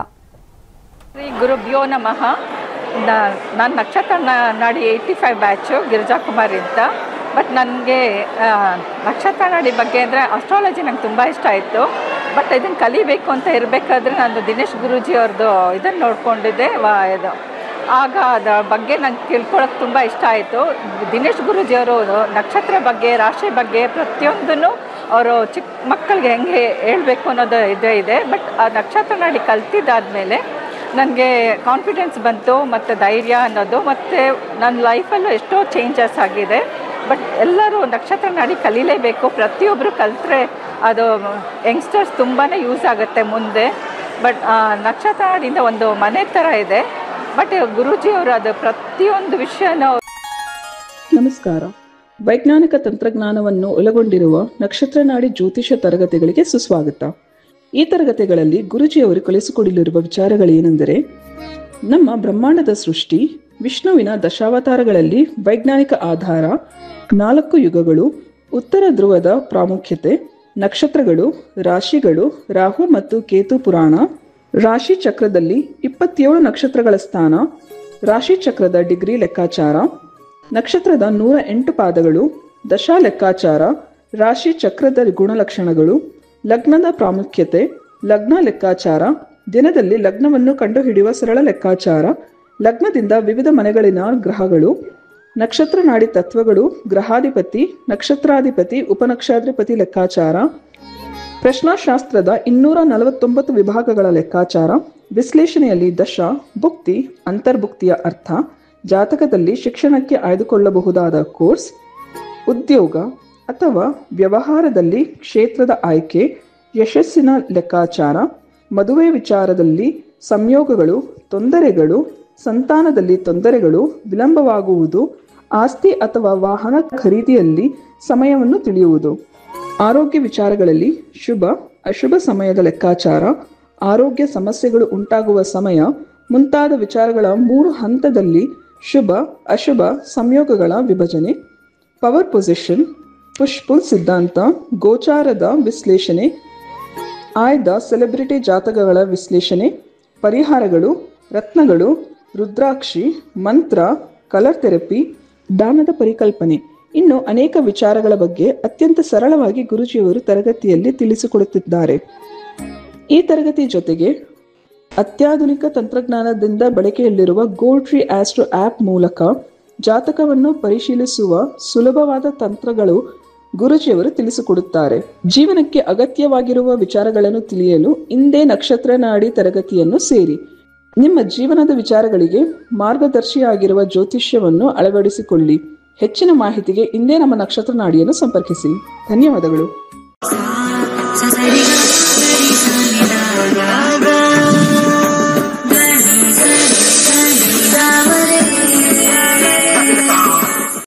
ಶ್ರೀ ಗುರುಭ್ಯೋ ನಮಃ. ನಾನು ನಕ್ಷತ್ರ ನಾಡಿ 85 ಬ್ಯಾಚು, ಗಿರಿಜಾ ಕುಮಾರ್ ಅಂತ. ಬಟ್ ನನಗೆ ನಕ್ಷತ್ರ ನಾಡಿ ಬಗ್ಗೆ ಅಂದರೆ ಅಸ್ಟ್ರಾಲಜಿ ನಂಗೆ ತುಂಬ ಇಷ್ಟ ಆಯಿತು. ಬಟ್ ಇದನ್ನು ಕಲಿಬೇಕು ಅಂತ ಇರಬೇಕಾದ್ರೆ ನಾನು ದಿನೇಶ್ ಗುರೂಜಿ ಅವ್ರದ್ದು ಇದನ್ನು ನೋಡ್ಕೊಂಡಿದ್ದೆ. ಇದು ಆಗ ಅದರ ಬಗ್ಗೆ ನಂಗೆ ತಿಳ್ಕೊಳ್ಳೋಕೆ ತುಂಬ ಇಷ್ಟ ಆಯಿತು. ದಿನೇಶ್ ಗುರೂಜಿ ಅವರು ನಕ್ಷತ್ರ ಬಗ್ಗೆ, ರಾಶಿ ಬಗ್ಗೆ ಪ್ರತಿಯೊಂದನ್ನು ಅವರು ಚಿಕ್ಕ ಮಕ್ಕಳಿಗೆ ಹೆಂಗೆ ಹೇಳಬೇಕು ಅನ್ನೋದು ಇದೆ. ಬಟ್ ಆ ನಕ್ಷತ್ರ ನಾಡಿ ಕಲ್ತಿದ್ದಾದಮೇಲೆ ನನಗೆ ಕಾನ್ಫಿಡೆನ್ಸ್ ಬಂತು ಮತ್ತು ಧೈರ್ಯ ಅನ್ನೋದು. ಮತ್ತು ನನ್ನ ಲೈಫಲ್ಲೂ ಎಷ್ಟೋ ಚೇಂಜಸ್ ಆಗಿದೆ. ಬಟ್ ಎಲ್ಲರೂ ನಕ್ಷತ್ರ ನಾಡಿ ಕಲೀಲೇಬೇಕು. ಪ್ರತಿಯೊಬ್ಬರು ಕಲಿತ್ರೆ ಅದು ಯಂಗ್ಸ್ಟರ್ಸ್ ತುಂಬಾ ಯೂಸ್ ಆಗುತ್ತೆ ಮುಂದೆ. ಬಟ್ ನಕ್ಷತ್ರ ನಾಡಿಯಿಂದ ಒಂದು ಮನೆ ಥರ ಇದೆ. ಬಟ್ ಗುರೂಜಿಯವರು ಅದು ಪ್ರತಿಯೊಂದು ವಿಷಯನೂ. ನಮಸ್ಕಾರ. ವೈಜ್ಞಾನಿಕ ತಂತ್ರಜ್ಞಾನವನ್ನು ಒಳಗೊಂಡಿರುವ ನಕ್ಷತ್ರ ನಾಡಿ ಜ್ಯೋತಿಷ ತರಗತಿಗಳಿಗೆ ಸುಸ್ವಾಗತ. ಈ ತರಗತಿಗಳಲ್ಲಿ ಗುರೂಜಿಯವರು ಕಲಿಸಿಕೊಡಲಿರುವ ವಿಚಾರಗಳೇನೆಂದರೆ, ನಮ್ಮ ಬ್ರಹ್ಮಾಂಡದ ಸೃಷ್ಟಿ, ವಿಷ್ಣುವಿನ ದಶಾವತಾರಗಳಲ್ಲಿ ವೈಜ್ಞಾನಿಕ ಆಧಾರ, 4 ಯುಗಗಳು, ಉತ್ತರ ಧ್ರುವದ ಪ್ರಾಮುಖ್ಯತೆ, ನಕ್ಷತ್ರಗಳು, ರಾಶಿಗಳು, ರಾಹು ಮತ್ತು ಕೇತು ಪುರಾಣ, ರಾಶಿ ಚಕ್ರದಲ್ಲಿ 27 ನಕ್ಷತ್ರಗಳ ಸ್ಥಾನ, ರಾಶಿ ಚಕ್ರದ ಡಿಗ್ರಿ ಲೆಕ್ಕಾಚಾರ, ನಕ್ಷತ್ರದ 108 ಪಾದಗಳು, ದಶಾ ಲೆಕ್ಕಾಚಾರ, ರಾಶಿ ಚಕ್ರದ ಗುಣಲಕ್ಷಣಗಳು, ಲಗ್ನದ ಪ್ರಾಮುಖ್ಯತೆ, ಲಗ್ನ ಲೆಕ್ಕಾಚಾರ, ದಿನದಲ್ಲಿ ಲಗ್ನವನ್ನು ಕಂಡುಹಿಡಿಯುವ ಸರಳ ಲೆಕ್ಕಾಚಾರ, ಲಗ್ನದಿಂದ ವಿವಿಧ ಮನೆಗಳಿನ ಗ್ರಹಗಳು, ನಕ್ಷತ್ರ ನಾಡಿ ತತ್ವಗಳು, ಗ್ರಹಾಧಿಪತಿ, ನಕ್ಷತ್ರಾಧಿಪತಿ, ಉಪನಕ್ಷತ್ರಾಧಿಪತಿ ಲೆಕ್ಕಾಚಾರ, ಪ್ರಶ್ನಾಶಾಸ್ತ್ರದ 249 ವಿಭಾಗಗಳ ಲೆಕ್ಕಾಚಾರ, ವಿಶ್ಲೇಷಣೆಯಲ್ಲಿ ದಶ, ಭುಕ್ತಿ, ಅಂತರ್ಭುಕ್ತಿಯ ಅರ್ಥ, ಜಾತಕದಲ್ಲಿ ಶಿಕ್ಷಣಕ್ಕೆ ಆಯ್ದುಕೊಳ್ಳಬಹುದಾದ ಕೋರ್ಸ್, ಉದ್ಯೋಗ ಅಥವಾ ವ್ಯವಹಾರದಲ್ಲಿ ಕ್ಷೇತ್ರದ ಆಯ್ಕೆ, ಯಶಸ್ಸಿನ ಲೆಕ್ಕಾಚಾರ, ಮದುವೆ ವಿಚಾರದಲ್ಲಿ ಸಂಯೋಗಗಳು, ತೊಂದರೆಗಳು, ಸಂತಾನದಲ್ಲಿ ತೊಂದರೆಗಳು, ವಿಳಂಬವಾಗುವುದು, ಆಸ್ತಿ ಅಥವಾ ವಾಹನ ಖರೀದಿಯಲ್ಲಿ ಸಮಯವನ್ನು ತಿಳಿಯುವುದು, ಆರೋಗ್ಯ ವಿಚಾರಗಳಲ್ಲಿ ಶುಭ ಅಶುಭ ಸಮಯದ ಲೆಕ್ಕಾಚಾರ, ಆರೋಗ್ಯ ಸಮಸ್ಯೆಗಳು ಉಂಟಾಗುವ ಸಮಯ ಮುಂತಾದ ವಿಚಾರಗಳ 3 ಹಂತದಲ್ಲಿ ಶುಭ ಅಶುಭ ಸಂಯೋಗಗಳ ವಿಭಜನೆ, ಪವರ್ ಪೊಸಿಷನ್, ಪುಷ್ ಪುಲ್ ಸಿದ್ಧಾಂತ, ಗೋಚಾರದ ವಿಶ್ಲೇಷಣೆ, ಆಯ್ದ ಸೆಲೆಬ್ರಿಟಿ ಜಾತಕಗಳ ವಿಶ್ಲೇಷಣೆ, ಪರಿಹಾರಗಳು, ರತ್ನಗಳು, ರುದ್ರಾಕ್ಷಿ, ಮಂತ್ರ, ಕಲರ್ ಥೆರಪಿ, ದಾನದ ಪರಿಕಲ್ಪನೆ, ಇನ್ನು ಅನೇಕ ವಿಚಾರಗಳ ಬಗ್ಗೆ ಅತ್ಯಂತ ಸರಳವಾಗಿ ಗುರೂಜಿಯವರು ತರಗತಿಯಲ್ಲಿ ತಿಳಿಸಿಕೊಡುತ್ತಿದ್ದಾರೆ. ಈ ತರಗತಿ ಜೊತೆಗೆ ಅತ್ಯಾಧುನಿಕ ತಂತ್ರಜ್ಞಾನದಿಂದ ಬಳಕೆಯಲ್ಲಿರುವ ಗೋಲ್ಡ್ ಟ್ರೀ ಆಸ್ಟ್ರೋ ಆಪ್ ಮೂಲಕ ಜಾತಕವನ್ನು ಪರಿಶೀಲಿಸುವ ಸುಲಭವಾದ ತಂತ್ರಗಳು ಗುರೂಜಿಯವರು ತಿಳಿಸಿಕೊಡುತ್ತಾರೆ. ಜೀವನಕ್ಕೆ ಅಗತ್ಯವಾಗಿರುವ ವಿಚಾರಗಳನ್ನು ತಿಳಿಯಲು ಇಂದೇ ನಕ್ಷತ್ರ ನಾಡಿ ತರಗತಿಯನ್ನು ಸೇರಿ ನಿಮ್ಮ ಜೀವನದ ವಿಚಾರಗಳಿಗೆ ಮಾರ್ಗದರ್ಶಿಯಾಗಿರುವ ಜ್ಯೋತಿಷ್ಯವನ್ನು ಅಳವಡಿಸಿಕೊಳ್ಳಿ. ಹೆಚ್ಚಿನ ಮಾಹಿತಿಗೆ ಇಂದೇ ನಮ್ಮ ನಕ್ಷತ್ರ ನಾಡಿಯನ್ನು ಸಂಪರ್ಕಿಸಿ. ಧನ್ಯವಾದಗಳು.